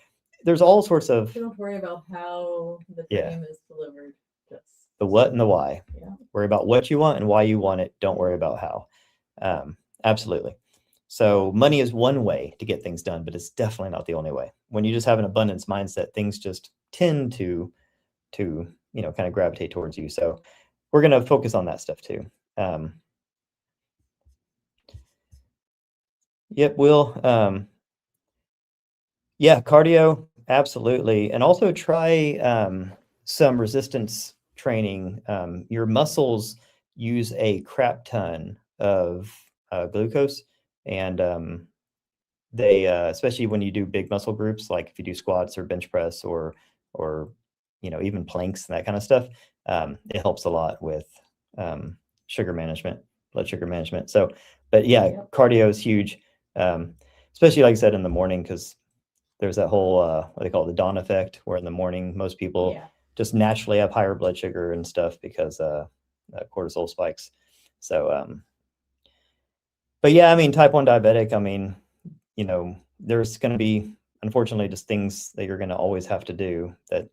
there's all sorts of. Don't worry about how the dream is delivered. Just the what and the why. Yeah. Worry about what you want and why you want it. Don't worry about how. Absolutely. So money is one way to get things done, but it's definitely not the only way. When you just have an abundance mindset, things just tend to kind of gravitate towards you. So we're going to focus on that stuff too. Yep, will. Yeah, cardio, absolutely. And also try some resistance training. Your muscles use a crap ton of glucose, and they, especially when you do big muscle groups, like if you do squats or bench press or even planks and that kind of stuff, it helps a lot with um, sugar management, blood sugar management. So, but yeah, Yep. cardio is huge, um, especially like I said in the morning, because there's that whole what they call it, the dawn effect, where in the morning most people Yeah. just naturally have higher blood sugar and stuff because cortisol spikes. So, but yeah, I mean, type 1 diabetic, I mean, there's going to be, unfortunately, just things that you're going to always have to do that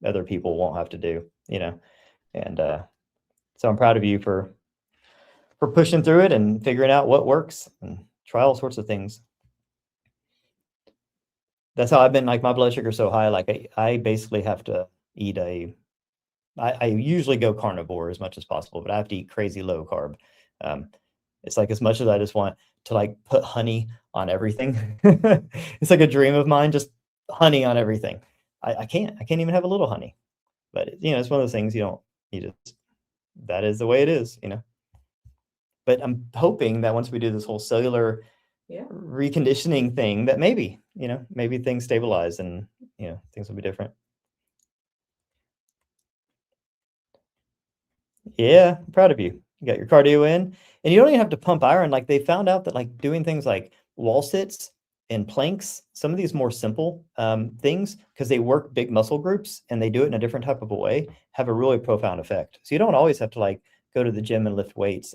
other people won't have to do, and so I'm proud of you for pushing through it and figuring out what works and try all sorts of things. That's how I've been, like, my blood sugar's so high, like I basically have to eat I usually go carnivore as much as possible, but I have to eat crazy low carb. It's like as much as I just want to like put honey on everything. It's like a dream of mine, just honey on everything. I can't even have a little honey. But it's one of those things you just that is the way it is. But I'm hoping that once we do this whole cellular Yeah. reconditioning thing, that maybe things stabilize and things will be different. Yeah, I'm proud of you. You got your cardio in, and you don't even have to pump iron. Like they found out that like doing things like wall sits and planks, some of these more simple things, because they work big muscle groups and they do it in a different type of a way, have a really profound effect. So you don't always have to like go to the gym and lift weights.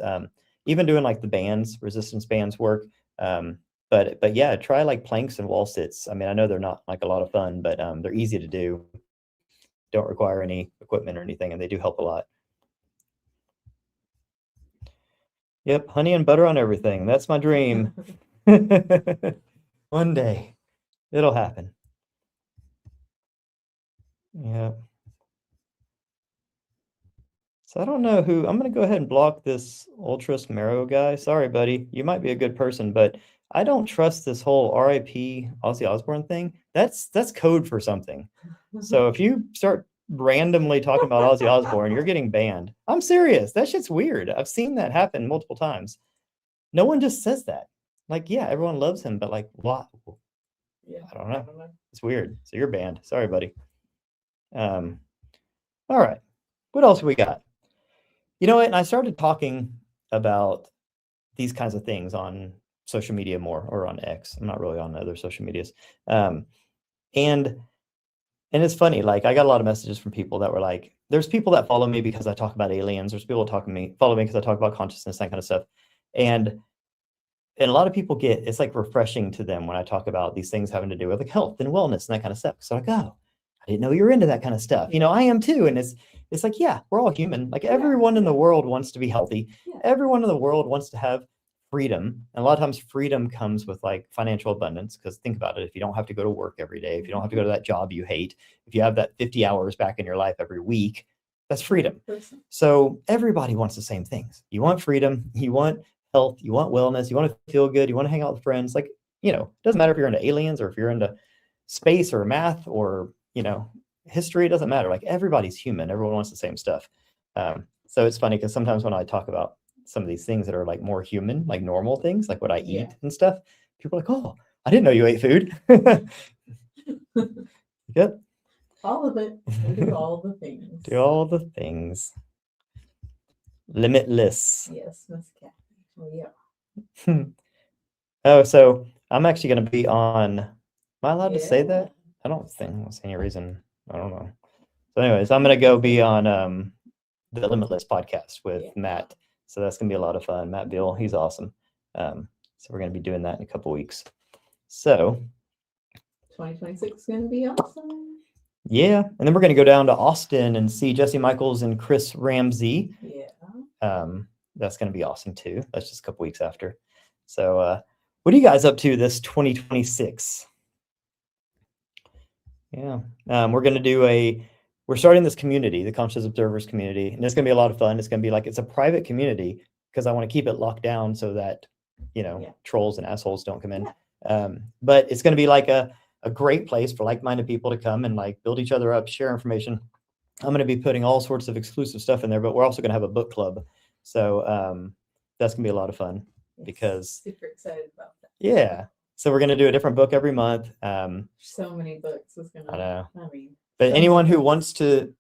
Even doing like the bands, resistance bands work. But yeah, try like planks and wall sits. I mean, I know they're not like a lot of fun, but they're easy to do. Don't require any equipment or anything, and they do help a lot. Yep, honey and butter on everything. That's my dream. One day it'll happen. Yeah. So I don't know who I'm gonna go ahead and block this Ultras Marrow guy. Sorry, buddy. You might be a good person, but I don't trust this whole RIP Ozzy Osbourne thing. That's code for something. So if you start randomly talking about Ozzy Osbourne, you're getting banned. I'm serious. That shit's weird. I've seen that happen multiple times. No one just says that. Like, yeah, everyone loves him, but like, why? Yeah. I don't know. It's weird. So you're banned. Sorry, buddy. All right. What else we got? You know what? And I started talking about these kinds of things on social media more, or on X. I'm not really on other social medias. And it's funny, like I got a lot of messages from people that were like, there's people that follow me because I talk about aliens. There's people that follow me because I talk about consciousness, that kind of stuff. And a lot of people it's like refreshing to them when I talk about these things having to do with like health and wellness and that kind of stuff. So like, oh, I didn't know you were into that kind of stuff. I am too. And it's like, yeah, we're all human. Like everyone in the world wants to be healthy. Yeah. Everyone in the world wants to have freedom. And a lot of times freedom comes with like financial abundance. Because think about it, if you don't have to go to work every day, if you don't have to go to that job you hate, if you have that 50 hours back in your life every week, that's freedom. So everybody wants the same things. You want freedom, you want health, you want wellness, you want to feel good, you want to hang out with friends. Like, it doesn't matter if you're into aliens or if you're into space or math or, history, it doesn't matter. Like everybody's human. Everyone wants the same stuff. So it's funny because sometimes when I talk about some of these things that are like more human, like normal things, like what I eat and stuff, people are like, oh, I didn't know you ate food. Yep. All of it. Do all the things. Do all the things. Limitless. Yes, Miss Kathy. Oh, yeah. Oh, so I'm actually going to be on. Am I allowed to say that? I don't see any reason. I don't know. So, anyways, I'm going to go be on the Limitless podcast with Matt. So that's going to be a lot of fun. Matt Beal, he's awesome. So we're going to be doing that in a couple weeks. So 2026 is going to be awesome. Yeah, and then we're going to go down to Austin and see Jesse Michaels and Chris Ramsey. Yeah. That's going to be awesome too. That's just a couple weeks after. So what are you guys up to this 2026? Yeah, we're starting this community, the Conscious Observers community, and it's going to be a lot of fun. It's going to be like, it's a private community because I want to keep it locked down so that Yeah. trolls and assholes don't come in. Yeah. But it's going to be like a great place for like-minded people to come and like build each other up, share information. I'm going to be putting all sorts of exclusive stuff in there, but we're also going to have a book club. So that's going to be a lot of fun Yes, because super excited about that. yeah. So we're going to do a different book every month. So many books is gonna. I know. I mean, But so anyone many who books. wants to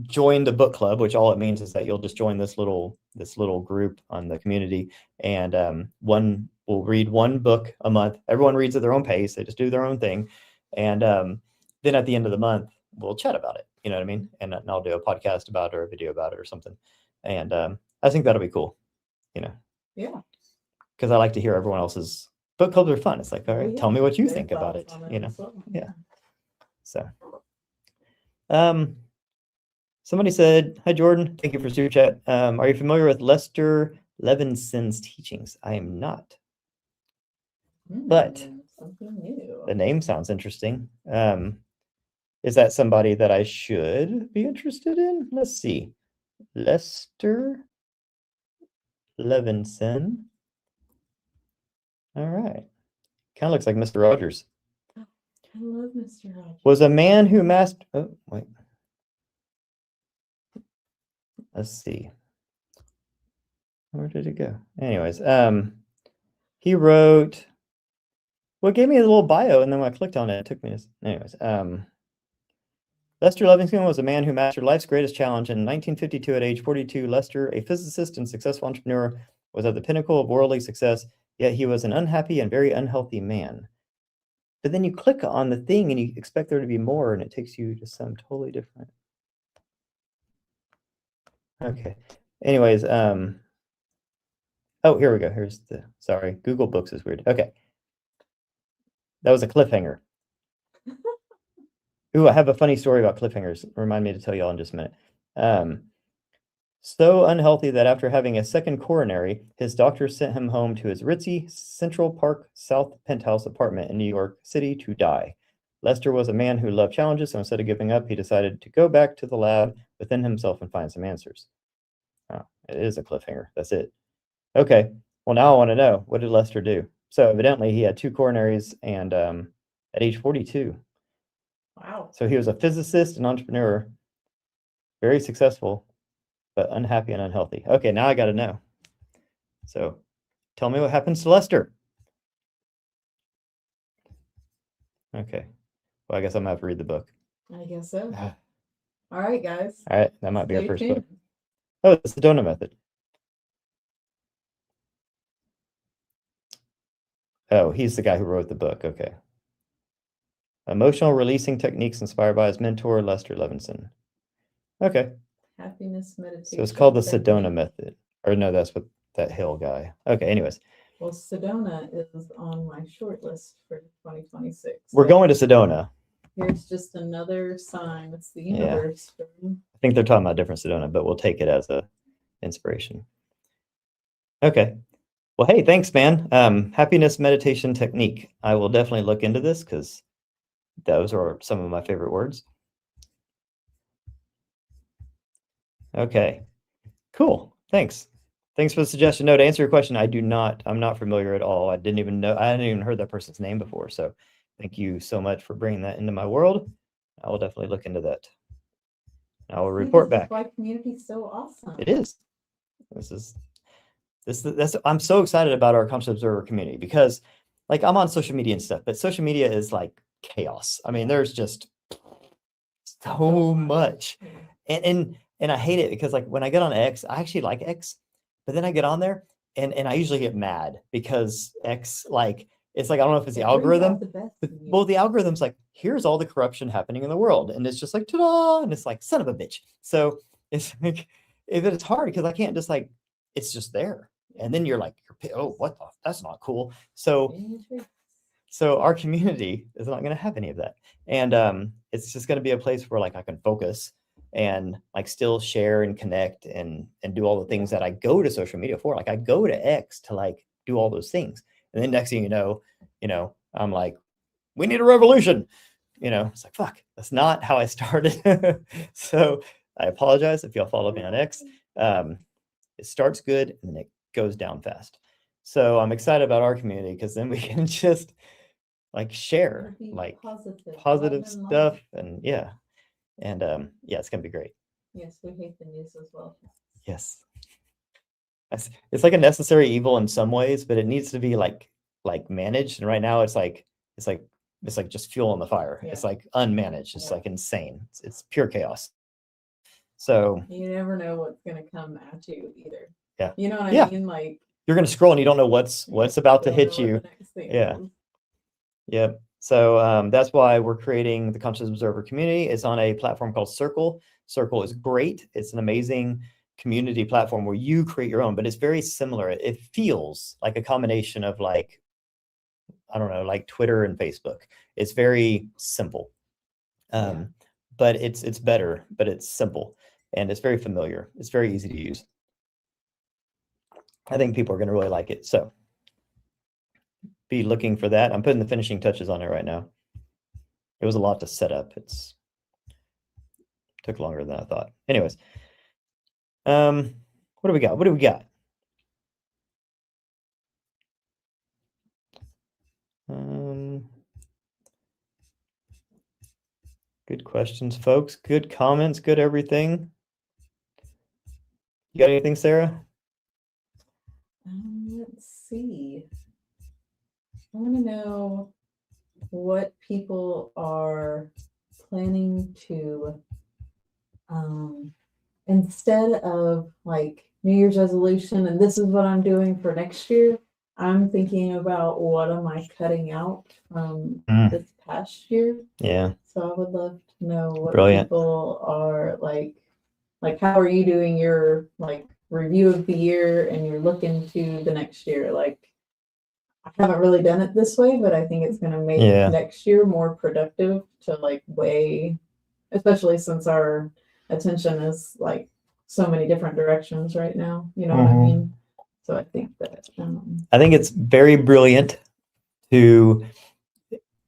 join the book club, which all it means is that you'll just join this little group on the community, and one will read one book a month. Everyone reads at their own pace. They just do their own thing, and then at the end of the month, we'll chat about it. You know what I mean? And I'll do a podcast about it or a video about it or something. And I think that'll be cool. Yeah. Because I like to hear everyone else's book clubs are fun. It's like, all right, Yeah, tell me what you their think about it. thoughts on You know? as well. Yeah. So, somebody said, "Hi Jordan, thank you for super chat. Are you familiar with Lester Levinson's teachings?" I am not. But something new. The name sounds interesting. Is that somebody that I should be interested in? Let's see. Lester Levinson. All right. Kind of looks like Mr. Rogers. I love Mr. Rogers. Was a man who mastered. Oh, wait. Let's see. Where did it go? Anyways, he wrote. Well, it gave me a little bio, and then when I clicked on it, it took me. Anyways, Lester Levinson was a man who mastered life's greatest challenge. In 1952, at age 42, Lester, a physicist and successful entrepreneur, was at the pinnacle of worldly success, yet he was an unhappy and very unhealthy man. But then you click on the thing and you expect there to be more, and it takes you to some totally different. Okay. Anyways, oh, here we go. Here's sorry, Google Books is weird. Okay. That was a cliffhanger. Ooh, I have a funny story about cliffhangers. Remind me to tell you all in just a minute. So unhealthy that after having a second coronary, his doctor sent him home to his ritzy Central Park South penthouse apartment in New York City to die. Lester was a man who loved challenges, so instead of giving up, he decided to go back to the lab within himself and find some answers. Oh, it is a cliffhanger. That's it. Okay. Well, now I want to know, what did Lester do? So evidently he had two coronaries and at age 42. Wow. So he was a physicist and entrepreneur, very successful, but unhappy and unhealthy. Okay, now I got to know. So tell me what happens to Lester. Okay. Well, I guess I'm going to have to read the book. I guess so. All right, guys. All right, that might be our Stay first tuned. book. Oh, it's the Sedona method. Oh, he's the guy who wrote the book. Okay. Emotional releasing techniques inspired by his mentor, Lester Levinson. Okay. Happiness meditation. So it's called the technique. Sedona method. Or no, that's what that Hill guy. Okay, anyways. Well, Sedona is on my short list for 2026. We're So going to Sedona. Here's just another sign. It's the Yeah. universe. I think they're talking about different Sedona, but we'll take it as a inspiration. Okay. Well, hey, thanks, man. Happiness meditation technique. I will definitely look into this because those are some of my favorite words. Okay. Cool. Thanks. Thanks for the suggestion. No, to answer your question, I'm not familiar at all. I hadn't even heard that person's name before. So thank you so much for bringing that into my world. I will definitely look into that. I will report back. That's why community is so awesome. It is. I'm so excited about our Conscious Observer community because like I'm on social media and stuff, but social media is like chaos. I mean, there's just so much. And I hate it because like when I get on X, I actually like X, but then I get on there and I usually get mad because X, like, it's like, I don't know if it's the algorithm. Well, the algorithm's like, here's all the corruption happening in the world. And it's just like, ta-da, and it's like, son of a bitch. So it's like, it's hard because I can't just like, it's just there. And then you're like, oh, what the, that's not cool. So our community is not going to have any of that. And it's just going to be a place where like I can focus and like still share and connect and do all the things that I go to social media for. Like I go to X to like do all those things. And then next thing you know, I'm like, we need a revolution. It's like, fuck, that's not how I started. So I apologize if y'all follow me on X. It starts good and then it goes down fast. So I'm excited about our community because then we can just like share Be like positive, positive love and light. stuff, and yeah, it's gonna be great. Yes, we hate the news as well. Yes, it's like a necessary evil in some ways, but it needs to be like managed. And right now, it's like just fuel on the fire. Yeah. It's like unmanaged. It's Yeah. like insane. It's pure chaos. So You never know what's gonna come at you either. Yeah. You know what Yeah. I mean? Like you're gonna scroll and you don't know what's about to don't hit know what you. the next thing Yeah. is. Yep. So that's why we're creating the Conscious Observer community. It's on a platform called Circle. Circle is great. It's an amazing community platform where you create your own, but it's very similar. It feels like a combination of like, I don't know, like Twitter and Facebook. It's very simple. Yeah. But it's better, but it's simple and it's very familiar. It's very easy to use. I think people are going to really like it. So be looking for that. I'm putting the finishing touches on it right now. It was a lot to set up. Took longer than I thought. Anyways, what do we got? What do we got? Good questions, folks. Good comments. Good everything. You got anything, Sarah? Let's see. I want to know what people are planning to, instead of like New Year's resolution and this is what I'm doing for next year, I'm thinking about what am I cutting out from this past year. Yeah. So I would love to know what Brilliant. people are like how are you doing your like review of the year and you're looking to the next year. Like I haven't really done it this way, but I think it's going to make next year more productive to like weigh, especially since our attention is like so many different directions right now. You know what I mean? So I think that I think it's very brilliant to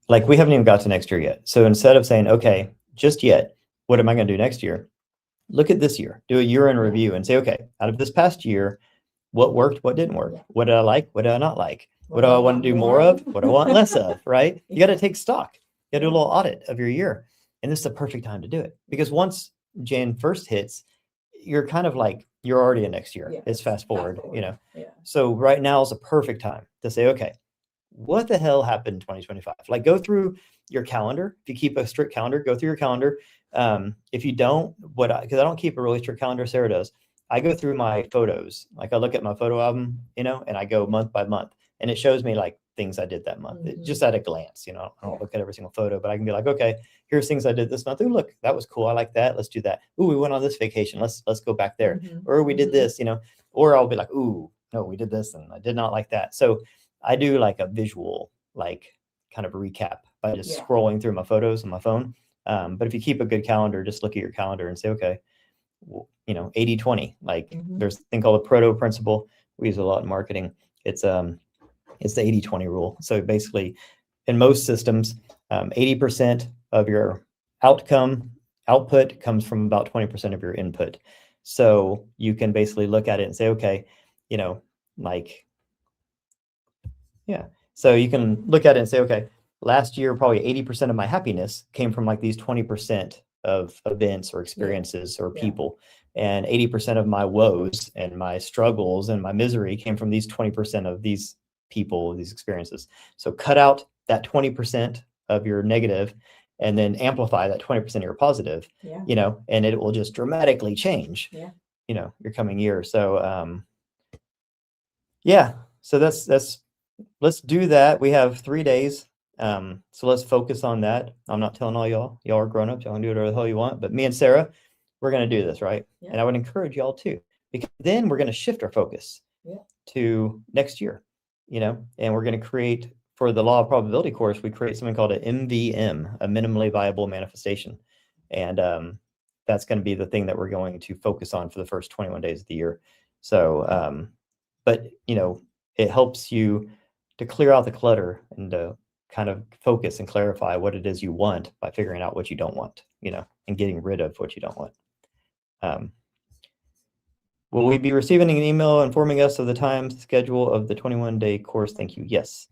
like, we haven't even got to next year yet. So instead of saying, okay, just yet, what am I going to do next year? Look at this year, do a year in review and say, okay, out of this past year, what worked, what didn't work? What did I like? What did I not like? What do I want to do more of? What do I want less of, right? You got to take stock. You got to do a little audit of your year. And this is the perfect time to do it. Because once Jan 1st hits, you're kind of like, you're already in next year. It's fast forward, you know? Yeah. So right now is a perfect time to say, okay, what the hell happened in 2025? Like go through your calendar. If you keep a strict calendar, go through your calendar. If you don't, because I don't keep a really strict calendar, Sarah does. I go through my photos. Like I look at my photo album, you know, and I go month by month and it shows me like things I did that month. Just at a glance, you know, I don't look at every single photo, but I can be like, okay, here's things I did this month. Ooh, look, that was cool. I like that. Let's do that. Ooh, we went on this vacation. Let's go back there. Or we did this, you know, or I'll be like, ooh, no, we did this and I did not like that. So I do like a visual, like kind of recap by just scrolling through my photos on my phone. But if you keep a good calendar, just look at your calendar and say, okay, well, you know, 80-20, like there's a thing called the Proto principle. We use a lot in marketing. It's the 80-20 rule. So basically in most systems, 80% of your output comes from about 20% of your input. So you can basically look at it and say, okay, you know, like, so you can look at it and say, okay, last year, probably 80% of my happiness came from like these 20% of events or experiences or people. And 80% of my woes and my struggles and my misery came from these 20% of these people, these experiences. So cut out that 20% of your negative and then amplify that 20% of your positive, you know, and it will just dramatically change, you know, your coming year. So, so that's let's do that. We have 3 days. So let's focus on that. I'm not telling all y'all are grown ups. Y'all can do whatever the hell you want. But me and Sarah, we're going to do this, right? And I would encourage y'all too, because then we're going to shift our focus to next year, you know, and we're going to create, for the law of probability course, we create something called an MVM, a minimally viable manifestation. And that's going to be the thing that we're going to focus on for the first 21 days of the year. So, but, you know, it helps you to clear out the clutter and to kind of focus and clarify what it is you want by figuring out what you don't want, you know, and getting rid of what you don't want. Will we be receiving an email informing us of the time schedule of the 21-day course? Thank you. Yes.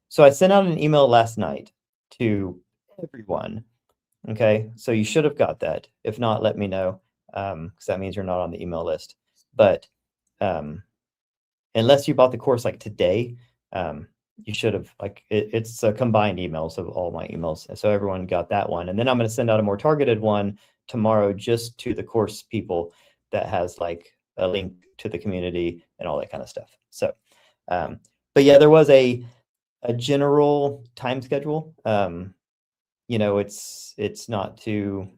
So I sent out an email last night to everyone. Okay, so you should have got that. If not, let me know, because that means you're not on the email list. But unless you bought the course like today, you should have, like, it's a combined emails of all my emails. And so everyone got that one. And then I'm going to send out a more targeted one tomorrow just to the course people that has like a link to the community and all that kind of stuff. So, but yeah, there was a general time schedule. You know, it's not too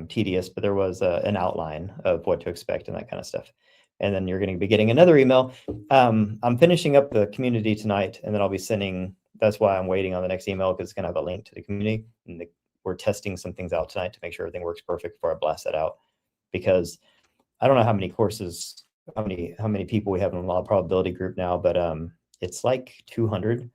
tedious, but there was an outline of what to expect and that kind of stuff. And then you're going to be getting another email. I'm finishing up the community tonight, and then I'll be sending. That's why I'm waiting on the next email, because it's going to have a link to the community. And we're testing some things out tonight to make sure everything works perfect before I blast that out. Because I don't know how many courses, how many people we have in the law probability group now, but it's like 200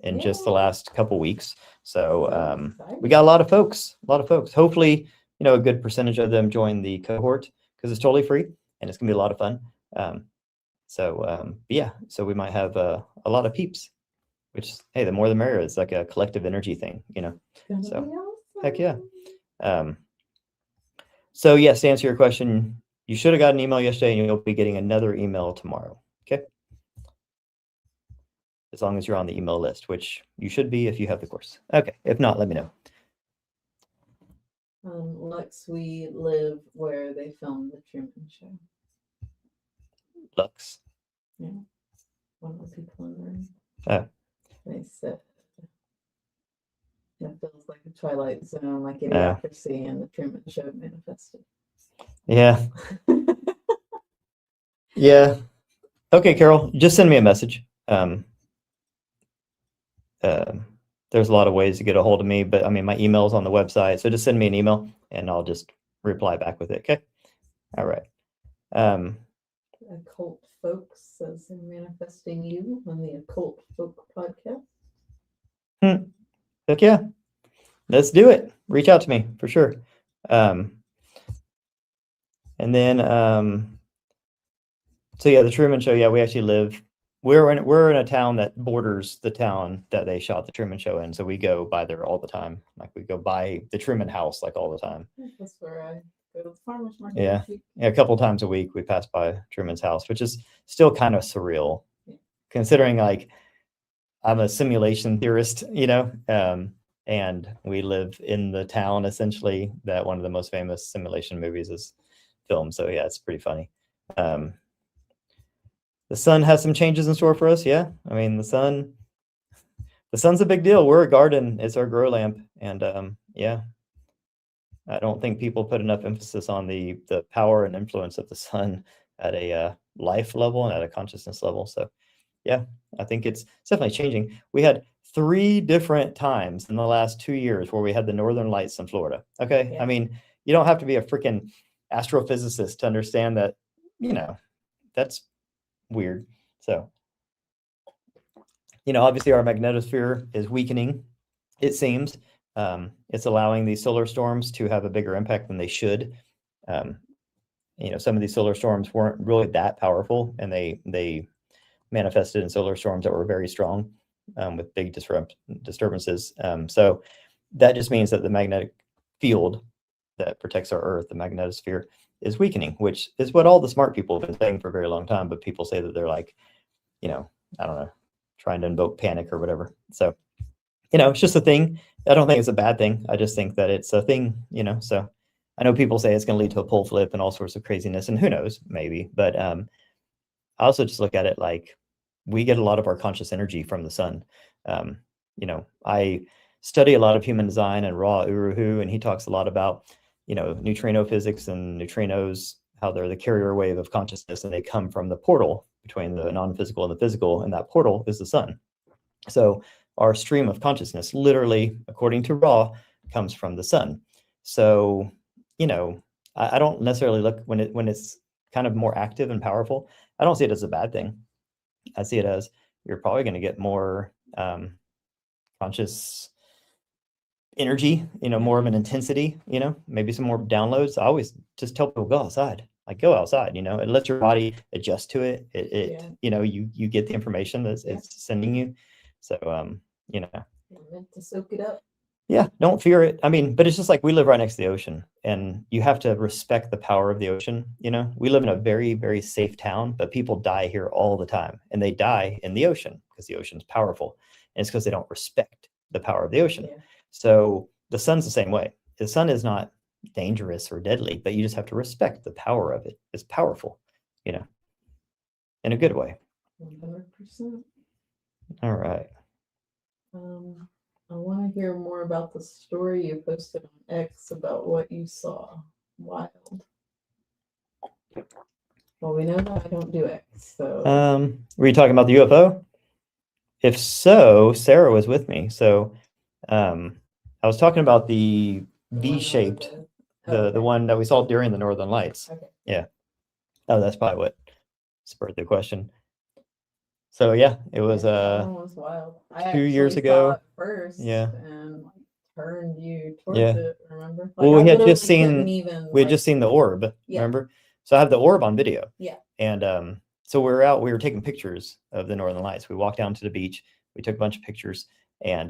in just the last couple weeks. So we got a lot of folks. Hopefully, you know, a good percentage of them join the cohort, because it's totally free and it's gonna be a lot of fun. Yeah, so we might have a lot of peeps, which, hey, the more the merrier. It's like a collective energy thing, you know. So heck yeah. So yes, to answer your question, you should have got an email yesterday, and you'll be getting another email tomorrow. Okay. As long as you're on the email list, which you should be if you have the course. Okay. If not, let me know. Lux, we live where they filmed the Truman Show. Lux. Yeah. One of the people in the room. Oh. They said it feels like a Twilight Zone, like Idiocracy and the Truman Show manifested. Yeah. Yeah. Okay, Carol, just send me a message. There's a lot of ways to get a hold of me, but I mean, my email's on the website, so just send me an email and I'll just reply back with it. Okay. All right. Occult Folks says they're manifesting you on the Occult Folk podcast. Heck yeah. Let's do it. Reach out to me for sure. And then, so yeah, the Truman Show. Yeah, we actually live. We're in a town that borders the town that they shot the Truman Show in. So we go by there all the time. Like, we go by the Truman House like all the time. That's where I go to the farmer's market. Yeah. Yeah, a couple times a week we pass by Truman's house, which is still kind of surreal, considering like I'm a simulation theorist, you know, and we live in the town essentially that one of the most famous simulation movies is filmed. So yeah, it's pretty funny. The sun has some changes in store for us. Yeah. I mean, the sun's a big deal. We're a garden. It's our grow lamp. And yeah, I don't think people put enough emphasis on the power and influence of the sun at a life level and at a consciousness level. So yeah, I think it's definitely changing. We had 3 different times in the last 2 years where we had the northern lights in Florida. Okay. Yeah. I mean, you don't have to be a freaking astrophysicist to understand that, you know, that's weird. So, you know, obviously our magnetosphere is weakening, it seems. It's allowing these solar storms to have a bigger impact than they should. You know, some of these solar storms weren't really that powerful, and they manifested in solar storms that were very strong, with big disturbances. So that just means that the magnetic field that protects our Earth, the magnetosphere, is weakening, which is what all the smart people have been saying for a very long time. But people say that they're like, you know, I don't know, trying to invoke panic or whatever. So, you know, it's just a thing. I don't think it's a bad thing. I just think that it's a thing, you know. So I know people say it's going to lead to a pole flip and all sorts of craziness, and who knows, maybe. But I also just look at it like we get a lot of our conscious energy from the sun. You know, I study a lot of human design and Ra Uru Hu, and he talks a lot about, you know, neutrino physics and neutrinos, how they're the carrier wave of consciousness, and they come from the portal between the non-physical and the physical, and that portal is the sun. So our stream of consciousness, literally, according to Ra, comes from the sun. So, you know, I don't necessarily look when it's kind of more active and powerful. I don't see it as a bad thing. I see it as you're probably going to get more conscious energy, you know, more of an intensity, you know, maybe some more downloads. I always just tell people, go outside, like go outside, you know, and let your body adjust to it. Yeah. You know, you get the information that Yeah. it's sending you. So, you know, You're meant to soak it up. yeah, don't fear it. I mean, but it's just like we live right next to the ocean, and you have to respect the power of the ocean. You know, we live in a very, very safe town, but people die here all the time, and they die in the ocean because the ocean's powerful. And it's because they don't respect the power of the ocean. Yeah. So the sun's the same way. The sun is not dangerous or deadly, but you just have to respect the power of it. It's powerful, you know, in a good way. 100%. All right. I want to hear more about the story you posted on X about what you saw. Wild. Well, we know that I don't do X, so. Were you talking about the UFO? If so, Sarah was with me. So, I was talking about the V-shaped, the one that we saw during the Northern Lights. Okay. Yeah. Oh, that's probably what spurred the question. So yeah, it was that one was wild. I 2 years actually ago. saw it first, Yeah. and like, turned you towards Yeah. it. Remember? Well, I we had literally just seen couldn't even, we had just seen the orb. Yeah. Remember? So I have the orb on video. Yeah. And so we were taking pictures of the Northern Lights. We walked down to the beach. We took a bunch of pictures, and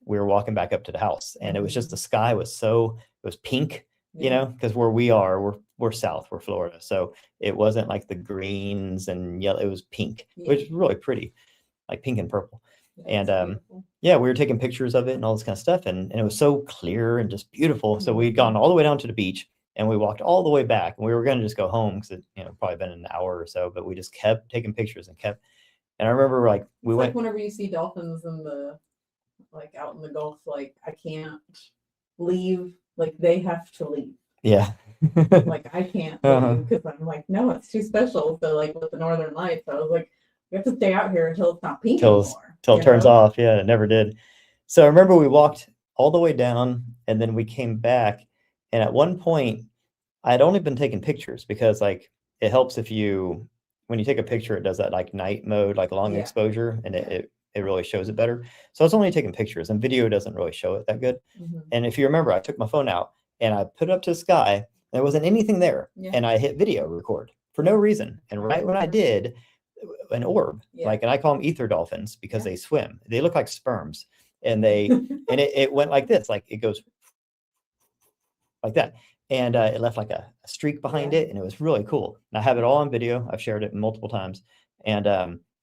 we were walking back up to the house, and it was just the sky was it was pink, you know, because where we are, we're south, we're Florida, so it wasn't like the greens and yellow. It was pink, which is really pretty, like pink and purple. And yeah, we were taking pictures of it and all this kind of stuff, and it was so clear and just beautiful. So we'd gone all the way down to the beach, and we walked all the way back, and we were going to just go home because it, you know, probably been an hour or so, but we just kept taking pictures and kept. And I remember like we went. Like whenever you see dolphins in the, like out in the Gulf, like I can't leave. Like they have to leave. Yeah. Like I can't leave because I'm like, no, it's too special. So like with the Northern Lights, I was like, we have to stay out here until it's not pink anymore. Till it turns off. Yeah, it never did. So I remember we walked all the way down, and then we came back. And at one point, I had only been taking pictures because like it helps if you, when you take a picture, it does that like night mode, like long exposure, and it really shows it better. So I was only taking pictures, and video doesn't really show it that good. And if you remember, I took my phone out and I put it up to the sky, and there wasn't anything there. And I hit video record for no reason. And right when I did, an orb, like, and I call them ether dolphins because they swim. They look like sperms, and and it went like this, like it goes like that. And it left like a streak behind it, and it was really cool. And I have it all on video. I've shared it multiple times, and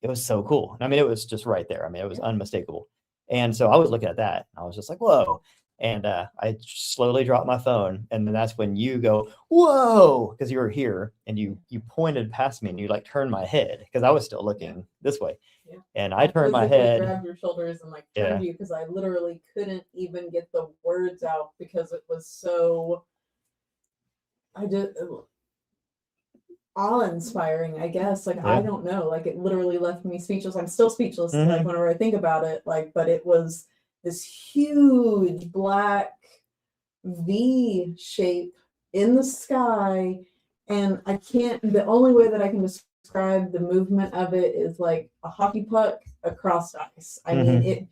it was so cool. I mean, it was just right there. I mean, it was unmistakable. And so I was looking at that, and I was just like, whoa. And I slowly dropped my phone, and then that's when you go, whoa, because you were here, and you pointed past me, and you like turned my head because I was still looking this way. And I turned my head, grabbed your shoulders, and like turned you because I literally couldn't even get the words out because it was so. Awe-inspiring, I guess. Like I don't know, like it literally left me speechless. I'm still speechless, like whenever I think about it. Like, but it was this huge black V shape in the sky, and the only way that I can describe the movement of it is like a hockey puck across ice. I mean, it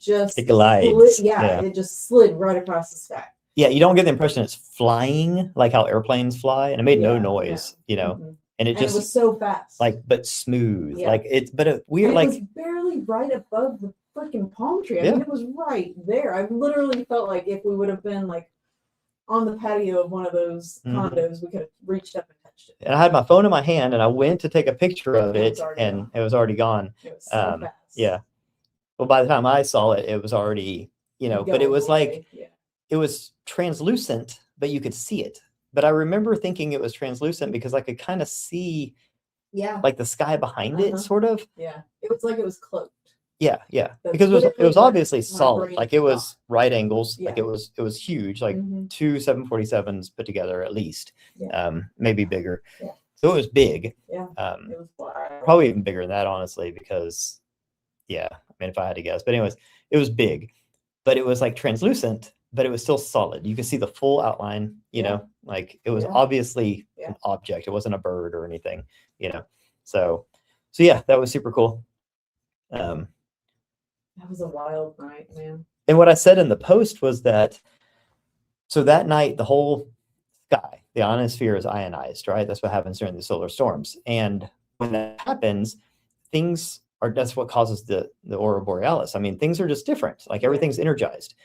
glides. It just slid right across the sky. Yeah, you don't get the impression it's flying like how airplanes fly, and it made no noise, you know. And it was so fast, like, but smooth, like it's, but a weird, like it was barely right above the freaking palm tree. I mean, it was right there. I literally felt like if we would have been like on the patio of one of those condos, we could have reached up and touched it. And I had my phone in my hand, and I went to take a picture of it, and it was already gone. It was so fast. Yeah. Well, by the time I saw it, it was already, you know, but it was like, it was translucent, but you could see it. But I remember thinking it was translucent because I could kind of see, like the sky behind it, sort of. Yeah, it was like it was cloaked. Yeah, because it was obviously solid. Like it was right angles. Like it was huge, like 2 747s put together at least, maybe bigger. So it was big. It was probably even bigger than that, honestly, because I mean, if I had to guess. But anyways, it was big, but it was like translucent, but it was still solid. You could see the full outline, you know, like it was obviously an object. It wasn't a bird or anything, you know. So yeah, that was super cool. That was a wild night, man. And what I said in the post was that, so that night, the whole sky, the ionosphere is ionized, right? That's what happens during the solar storms. And when that happens, things are, that's what causes the aurora borealis. I mean, things are just different. Like everything's energized.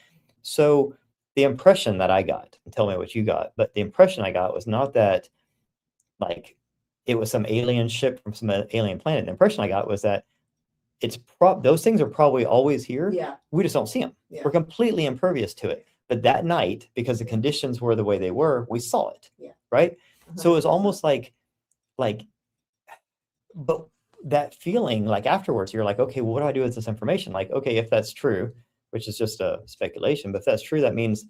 So the impression that I got, and tell me what you got, but the impression I got was not that like it was some alien ship from some alien planet. The impression I got was that it's those things are probably always here. Yeah. We just don't see them. Yeah. We're completely impervious to it. But that night, because the conditions were the way they were, we saw it. Yeah. Right. So it was 100%. almost like, but that feeling, like afterwards, you're like, okay, well, what do I do with this information? Like, okay, if that's true, which is just a speculation, but if that's true, that means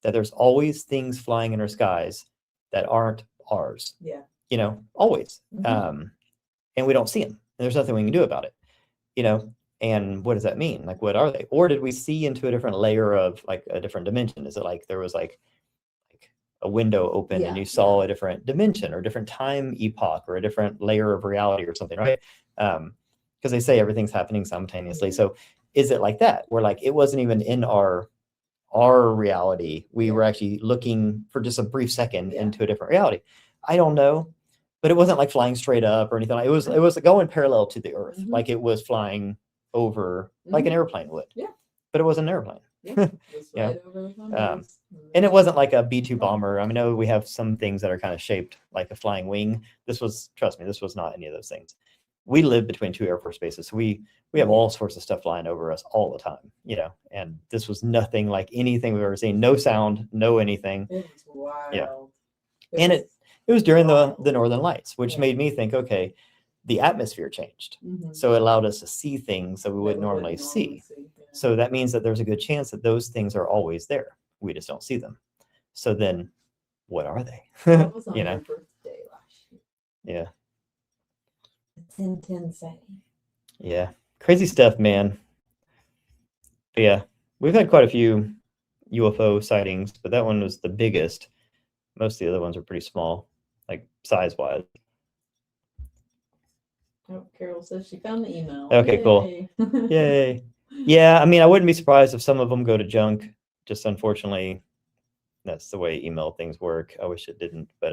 that there's always things flying in our skies that aren't ours. Yeah. You know, always. Mhm. And we don't see them. And there's nothing we can do about it. You know, and what does that mean? Like, what are they? Or did we see into a different layer of like a different dimension? Is it like there was like a window open and Yeah, you saw yeah. a different dimension or different time epoch or a different layer of reality or something, right? Because they say everything's happening simultaneously. Mhm. So is it like that? Where like it wasn't even in our reality. We were actually looking for just a brief second Yeah. into a different reality. I don't know, but it wasn't like flying straight up or anything. It was going parallel to the Earth, Mhm. like it was flying over like an Mhm. airplane would. Yeah. But it wasn't an airplane. Yeah. Just Yeah. right over the thunders. And it wasn't like a B-2 bomber. I mean, no, we have some things that are kind of shaped like a flying wing. This was, trust me, this was not any of those things. We live between two Air Force bases. So we have all sorts of stuff flying over us all the time, you know, and this was nothing like anything we've ever seen. No sound, no anything. It was wild. Yeah. And it was during the Northern Lights, which Yeah. made me think, okay, the atmosphere changed. Mhm. So it allowed us to see things that we That wouldn't we normally wouldn't see. Yeah. So that means that there's a good chance that those things are always there. We just don't see them. So then what are they? That was on You your know? birthday last year. Yeah. It's intense. Yeah. Crazy stuff, man. But yeah. We've had quite a few UFO sightings, but that one was the biggest. Most of the other ones are pretty small, like size-wise. Oh, Carol says she found the email. Okay, cool. Yay. Yeah, I mean, I wouldn't be surprised if some of them go to junk. Just unfortunately, that's the way email things work. I wish it didn't, but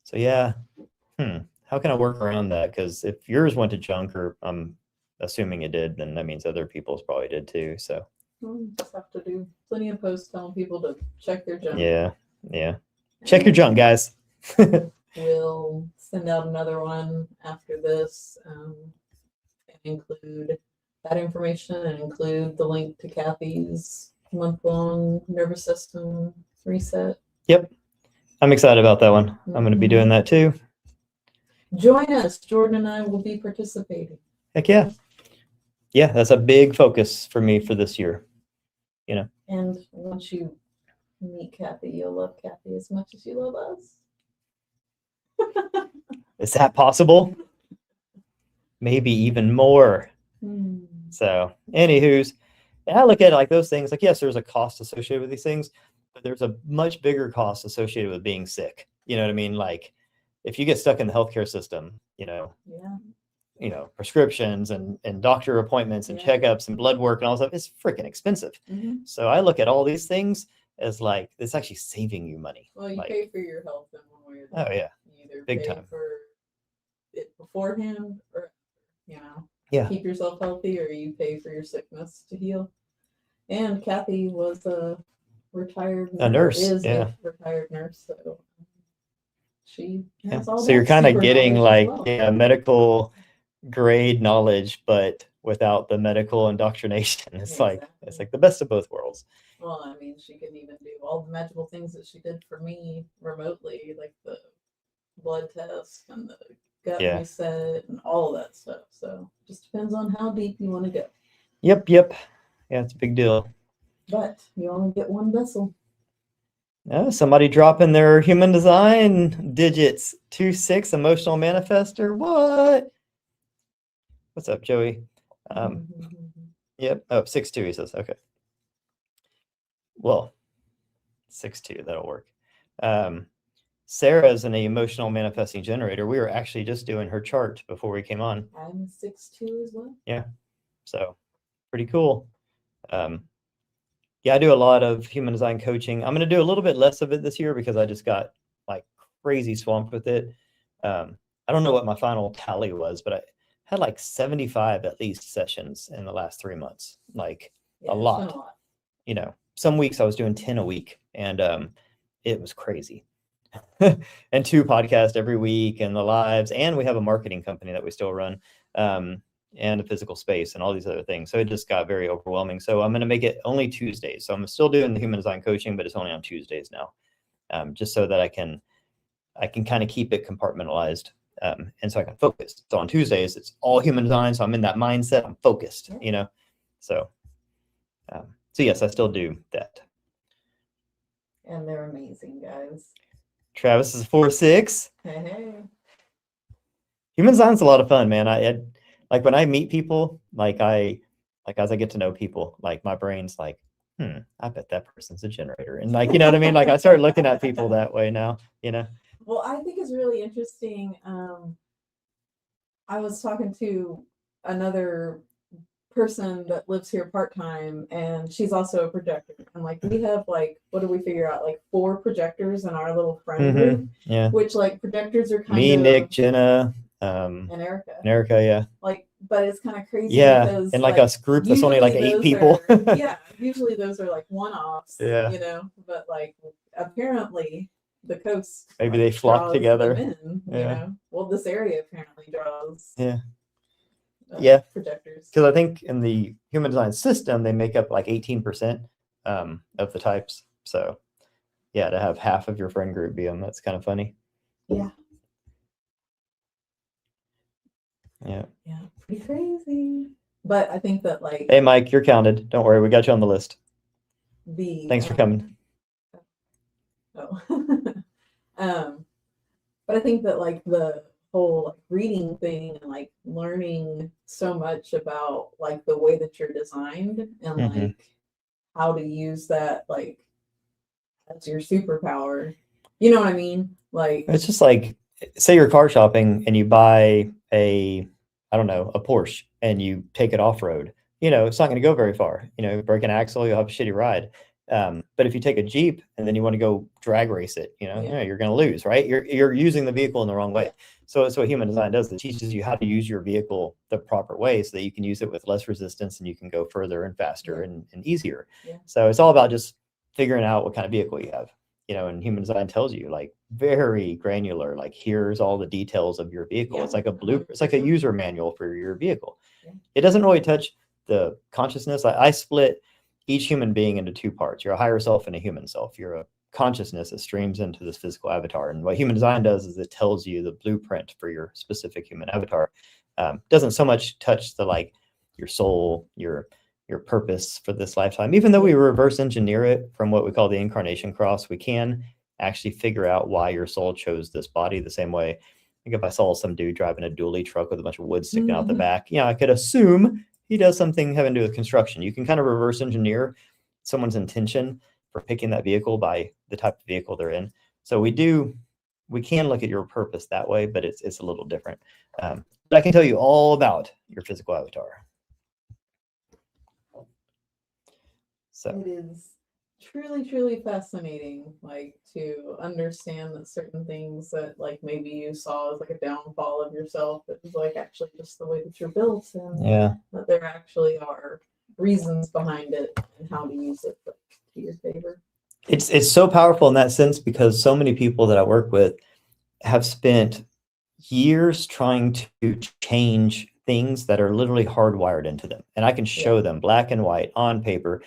so yeah. How can I work around that? Because if yours went to junk, or I'm assuming it did, then that means other people's probably did too. So We'll just have to do plenty of posts telling people to check their junk. yeah. Check your junk, guys. We'll send out another one after this and include that information and include the link to Kathy's month-long nervous system reset. Yep. I'm excited about that one. I'm going to be doing that too. Join us. Jordan and I will be participating. Heck yeah. Yeah, that's a big focus for me for this year. You know. And once you meet Kathy, you'll love Kathy as much as you love us. Is that possible? Maybe even more. So, anywho's, I look at it like those things. Like, yes, there's a cost associated with these things, but there's a much bigger cost associated with being sick. You know what I mean? Like, if you get stuck in the healthcare system, you know, prescriptions and doctor appointments and checkups and blood work and all that stuff, it's freaking expensive. So I look at all these things as like, it's actually saving you money. Well, you like, pay for your health in one way or the other. Oh yeah. You either Big pay time. for it beforehand or, yeah. keep yourself healthy, or you pay for your sickness to heal. And Kathy was a retired nurse. Is a retired nurse. So she has all so that you're kind of super getting knowledge like as well. medical grade knowledge, but without the medical indoctrination. It's like the best of both worlds. Well, I mean, she can even do all the magical things that she did for me remotely, like the blood test and the gut reset and all of that stuff. So it just depends on how deep you want to go. Yep. Yeah, it's a big deal. But you only get one vessel. Somebody dropping their human design digits. 2-6 emotional manifester. What? What's up, Joey? Yep. Oh, 6-2, he says. Okay. Well, 6-2, that'll work. Sarah's an emotional manifesting generator. We were actually just doing her chart before we came on. I'm 6-2 as well. Yeah. So pretty cool. Yeah, I do a lot of human design coaching. I'm going to do a little bit less of it this year because I just got like crazy swamped with it. I don't know what my final tally was, but I had like 75 at least sessions in the last 3 months, like Yeah, a it's been lot. You know, some weeks I was doing 10 a week, and it was crazy. And 2 podcasts every week, and the lives, and we have a marketing company that we still run, and a physical space, and all these other things. So it just got very overwhelming. So I'm going to make it only Tuesdays. So I'm still doing the human design coaching, but it's only on Tuesdays now, just so that I can kind of keep it compartmentalized, and so I can focus. So on Tuesdays, it's all human design. So I'm in that mindset. I'm focused, you know. So, so yes, I still do that. And they're amazing, guys. Travis is 4/6. Hey. Human design's a lot of fun, man. I like when I meet people, like as I get to know people, like my brain's like, I bet that person's a generator. And like, you know what I mean? Like I start looking at people that way now, you know? Well, I think it's really interesting. I was talking to another person that lives here part-time, and she's also a projector. And like we have like, what do we figure out? Like 4 projectors in our little friend group. Yeah. Which like projectors are kind Me, of Nick, Jenna, and Erica. Yeah. Like, but it's kind of crazy. Yeah, because, and like a group that's only like 8 people. Yeah, usually those are like one-offs. Yeah. You know, but like apparently the coast Maybe like, they flock together. You know, well, this area apparently draws. Yeah. Projectors. Because I think in the human design system, they make up like 18% of the types. So yeah, to have half of your friend group be them, that's kind of funny. Yeah. Yeah. Yeah, pretty crazy. But I think that like, hey Mike, you're counted. Don't worry, we got you on the list. Thanks for coming. But I think that like the whole like, reading thing and like learning so much about like the way that you're designed and like how to use that like as your superpower. You know what I mean? Like it's just like, say you're car shopping and you buy a Porsche and you take it off-road. You know, it's not going to go very far. You know, break an axle, you'll have a shitty ride. But if you take a Jeep and then you want to go drag race it, you're going to lose, right? You're using the vehicle in the wrong way. So that's what human design does. It teaches you how to use your vehicle the proper way so that you can use it with less resistance and you can go further and faster and easier. So it's all about just figuring out what kind of vehicle you have. You know, and human design tells you like very granular, like here's all the details of your vehicle. It's like a blueprint, it's like a user manual for your vehicle. It doesn't really touch the consciousness. I split each human being into 2 parts. You're a higher self and a human self. You're a consciousness that streams into this physical avatar. And what human design does is it tells you the blueprint for your specific human avatar. Doesn't so much touch the like your soul, your purpose for this lifetime. Even though we reverse engineer it from what we call the incarnation cross, we can actually figure out why your soul chose this body the same way. Like if I saw some dude driving a dually truck with a bunch of wood sticking out the back, I could assume he does something having to do with construction. You can kind of reverse engineer someone's intention for picking that vehicle by the type of vehicle they're in. So we can look at your purpose that way, but it's a little different. But I can tell you all about your physical avatar. So it is truly, truly fascinating, like to understand that certain things that like maybe you saw as like a downfall of yourself, it was like actually just the way that you're built, and that there actually are reasons behind it and how to use it to your favor. It's so powerful in that sense because so many people that I work with have spent years trying to change things that are literally hardwired into them. And I can show them black and white on paper,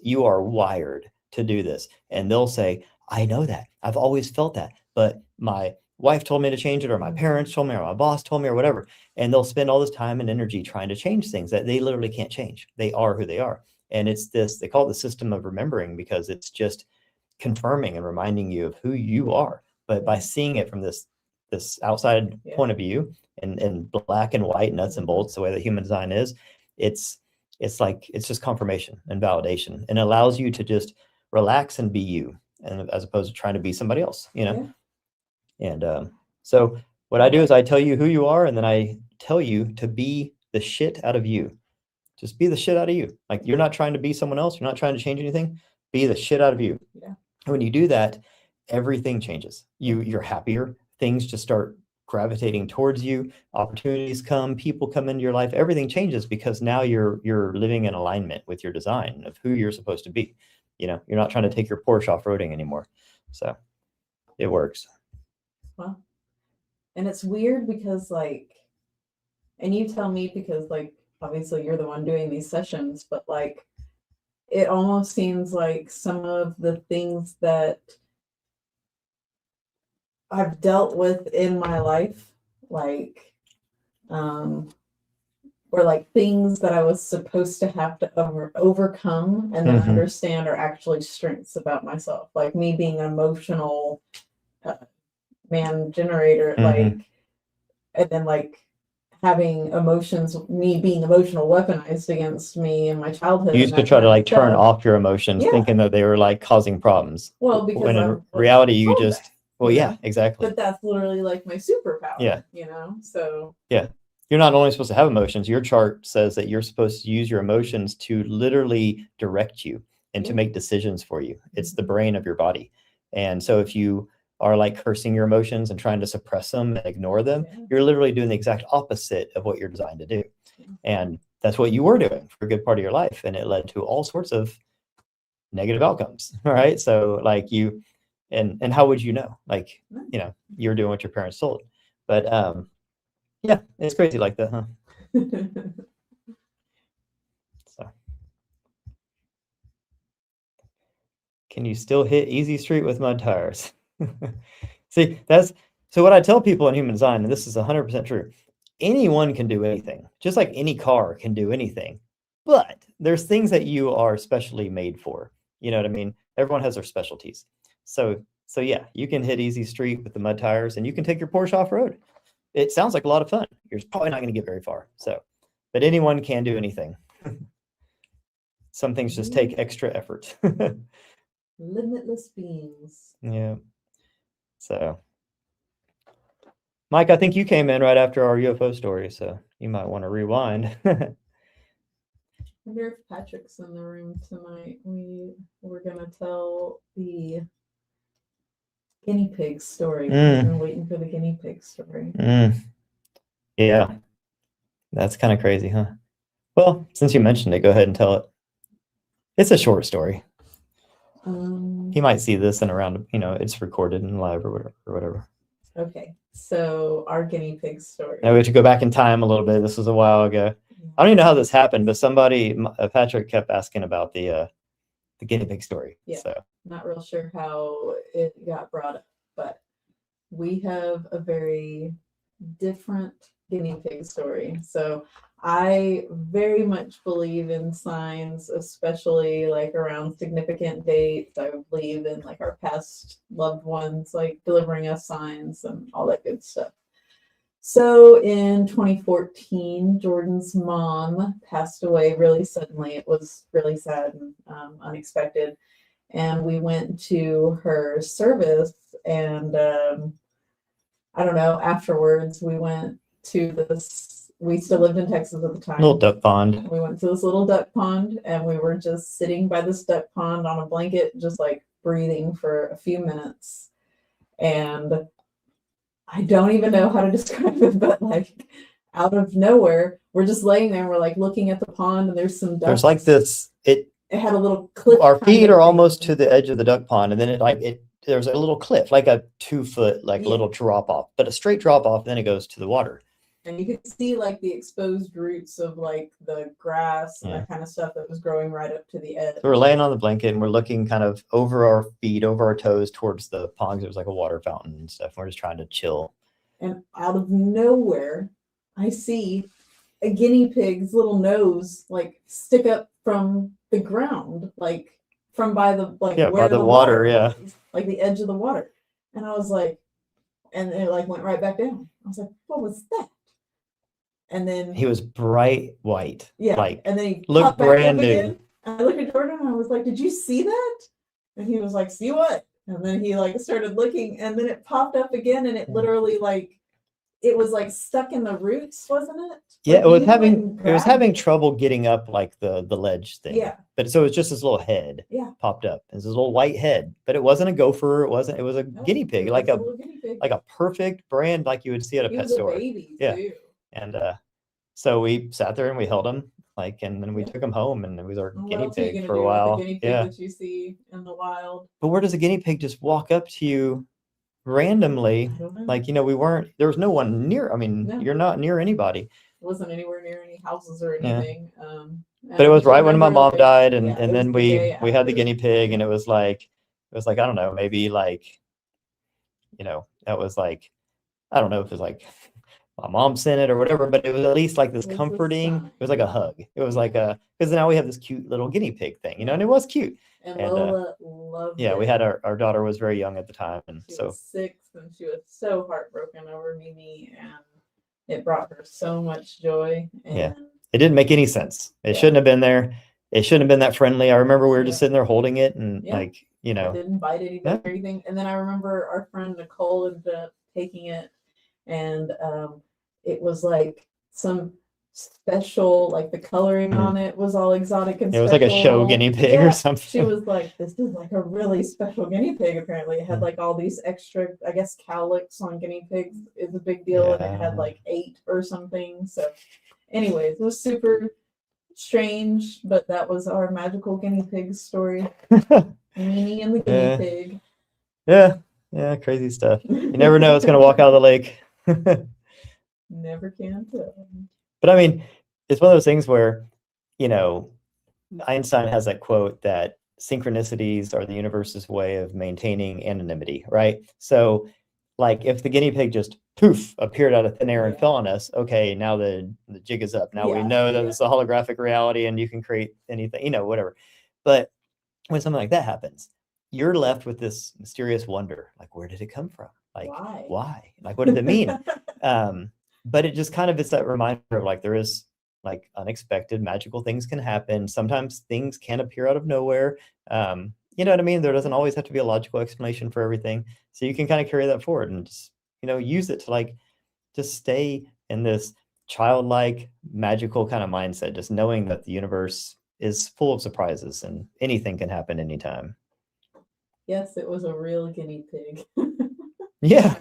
you are wired to do this. And they'll say, I know that. I've always felt that. But my wife told me to change it, or my parents told me, or my boss told me, or whatever. And they'll spend all this time and energy trying to change things that they literally can't change. They are who they are. And it's this, they call it the system of remembering, because it's just confirming and reminding you of who you are. But by seeing it from this outside point of view and black and white, nuts and bolts, the way that human design is, it's just confirmation and validation, and allows you to just relax and be you, and as opposed to trying to be somebody else, And so what I do is I tell you who you are, and then I tell you to be the shit out of you. Just be the shit out of you. Like, you're not trying to be someone else. You're not trying to change anything. Be the shit out of you. Yeah. And when you do that, everything changes. You're happier. Things just start gravitating towards you. Opportunities come, people come into your life. Everything changes because now you're living in alignment with your design of who you're supposed to be. You know, you're not trying to take your Porsche off-roading anymore. So it works. Well, and it's weird because like, and you tell me because like, obviously you're the one doing these sessions, but like, it almost seems like some of the things that I've dealt with in my life, like, or like things that I was supposed to have to overcome and then Mhm. understand are actually strengths about myself. Like me being an emotional man generator, Mhm. like, and then like having emotions, me being emotional weaponized against me in my childhood. You and used to that try kind to of like turn stuff. off your emotions, Yeah. thinking that they were like causing problems. Well, because when I in was reality, you told just, that, well, you yeah, know? exactly. But that's literally like my superpower. Yeah. You know, so Yeah. You're not only supposed to have emotions, your chart says that you're supposed to use your emotions to literally direct you and to Yeah. make decisions for you. It's the Mhm. brain of your body. And so if you are like cursing your emotions and trying to suppress them and ignore them, Yeah. you're literally doing the exact opposite of what you're designed to do. Yeah. And that's what you were doing for a good part of your life. And it led to all sorts of negative outcomes. All right. So like you, and how would you know? Like, you know, you're doing what your parents told. But yeah, it's crazy like that, huh? So, can you still hit easy street with mud tires? See, that's so what I tell people in human design, and this is 100% true. Anyone can do anything, just like any car can do anything. But there's things that you are specially made for. You know what I mean? Everyone has their specialties. So yeah, you can hit easy street with the mud tires, and you can take your Porsche off road. It sounds like a lot of fun. You're probably not going to get very far. So, but anyone can do anything. Some things just take extra effort. Limitless beings. Yeah. So, Mike, I think you came in right after our UFO story, so you might want to rewind. I wonder if Patrick's in the room tonight. We're gonna tell the guinea pig story. I've been waiting for the guinea pig story. Yeah. That's kind of crazy, huh? Well, since you mentioned it, go ahead and tell it. It's a short story. He might see this and around, you know, it's recorded and live or whatever. Okay, so our guinea pig story. Now we have to go back in time a little bit. This was a while ago. I don't even know how this happened, but somebody, Patrick, kept asking about the guinea pig story. Yeah. So Not real sure how it got brought up, but we have a very different guinea pig story. So I very much believe in signs, especially like around significant dates. I believe in like our past loved ones, like delivering us signs and all that good stuff. So in 2014, Jordan's mom passed away really suddenly. It was really sad and unexpected. And we went to her service, and I don't know, afterwards we went to this, we still lived in Texas at the time. little duck pond. We went to this little duck pond, and we were just sitting by this duck pond on a blanket, just like breathing for a few minutes. And I don't even know how to describe it, but like out of nowhere, we're just laying there and we're like looking at the pond, and there's some ducks. There's like this, It had a little cliff. our kind feet of are thing. almost to the edge of the duck pond, and then there's a little cliff, like a 2-foot, like Yeah. little drop off, but a straight drop off, then it goes to the water. And you could see like the exposed roots of like the grass and Yeah. that kind of stuff that was growing right up to the edge. So we're laying on the blanket and we're looking kind of over our feet, over our toes towards the pond. It was like a water fountain and stuff. We're just trying to chill. And out of nowhere, I see a guinea pig's little nose like stick up from the ground, like from by the like Yeah, where by the water, yeah. was, like the edge of the water. And I was like, and it like went right back down. I was like, what was that? And then He was bright white. yeah, Like, and then he looked popped back brand up new. again. And I looked at Jordan and I was like, did you see that? And he was like, see what? And then he like started looking, and then it popped up again, and it literally like it was like stuck in the roots, wasn't it? Yeah, Like, it was you went having and it was grabbed having it. trouble getting up like the ledge thing. Yeah. But so it was just this little head Yeah. popped up. It was this little white head, but it wasn't a gopher. It wasn't. It was a No, guinea pig, it like was a little guinea pig. perfect brand, like you would see at a He pet was a store. baby Yeah. too. And so we sat there and we held him, like, and then we Yeah. took him home, and it was our And what guinea else are you pig gonna for a do with while. the guinea pig Yeah. that you see in the wild? But where does a guinea pig just walk up to you randomly? I don't know. Like, there was no one near. I mean, No. you're not near anybody. Wasn't anywhere near any houses or Yeah. anything. But it was right when my mom died, and it was then the day we had the after. guinea pig, and it was like I don't know, maybe like, that was like, I don't know if it was like my mom sent it or whatever, but it was at least like this It was a comforting. It was like a sign. hug. It was like because now we have this cute little guinea pig thing, and it was cute. And And, Lola loved Yeah, it. we had our daughter was very young at the time, and She so was 6 and she was so heartbroken over Mimi, and it brought her so much joy. And Yeah. it didn't make any sense. It Yeah. shouldn't have been there. It shouldn't have been that friendly. I remember we were just Yeah. sitting there holding it, and Yeah. like, I didn't bite anything Yeah. or anything. And then I remember our friend Nicole ended up taking it, and it was like some special, like the coloring Mhm. on it was all exotic and It was like a show special. guinea pig Yeah, or something. She was like, this is like a really special guinea pig. Apparently, it had Mhm. like all these extra, I guess, cowlicks on guinea pigs is a big deal, and it Yeah. had like 8 or something. So, anyways, it was super strange, but that was our magical guinea pig story. Mimi and the guinea Yeah. pig. Yeah, crazy stuff. You never know it's gonna walk out of the lake. Never can tell. But I mean, it's one of those things where, Einstein has that quote that synchronicities are the universe's way of maintaining anonymity, right? So, like, if the guinea pig just poof appeared out of thin air and Yeah. fell on us, okay, now the jig is up. Now we Yeah, know that yeah. it's a holographic reality and you can create anything, whatever. But when something like that happens, you're left with this mysterious wonder, like, where did it come from? Like, why? Like, what did it mean? But it just kind of is that reminder of like there is like unexpected magical things can happen. Sometimes things can appear out of nowhere. You know what I mean? There doesn't always have to be a logical explanation for everything. So you can kind of carry that forward and just, use it to like just stay in this childlike, magical kind of mindset, just knowing that the universe is full of surprises and anything can happen anytime. Yes, it was a real guinea pig. Yeah.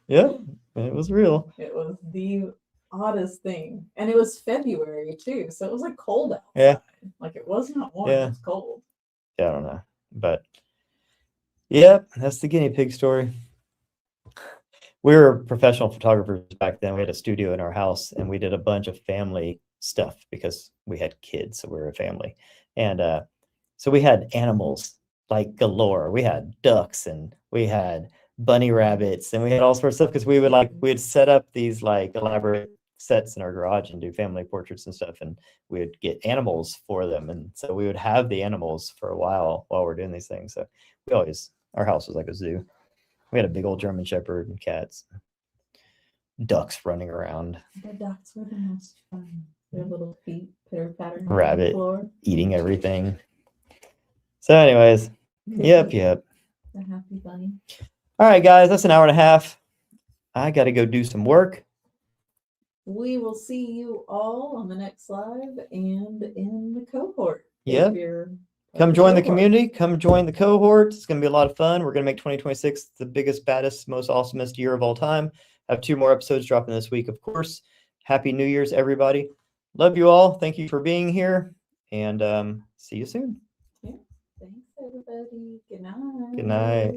Yeah, it was real. It was the oddest thing. And it was February too, so it was like cold outside. Yeah. Like it was not warm, Yeah. it was cold. Yeah, I don't know. But yep, that's the guinea pig story. We were professional photographers back then. We had a studio in our house and we did a bunch of family stuff because we had kids, so we were a family. And so we had animals like galore. We had ducks and we had bunny rabbits and we had all sorts of stuff because we'd set up these like elaborate sets in our garage and do family portraits and stuff, and we would get animals for them, and so we would have the animals for a while we're doing these things. So our house was like a zoo. We had a big old German Shepherd and cats, ducks running around, The ducks were the most fun. Their little feet pitter pattering on the rabbit floor. eating everything. So anyways, yep. The happy bunny. All right, guys, that's an hour and a half. I got to go do some work. We will see you all on the next live and in the cohort. Yep. If you're Come join the cohort. community. Come join the cohort. It's going to be a lot of fun. We're going to make 2026 the biggest, baddest, most awesomest year of all time. I have 2 more episodes dropping this week, of course. Happy New Year's, everybody. Love you all. Thank you for being here, and see you soon. Yeah. Thanks, everybody. Good night. Good night.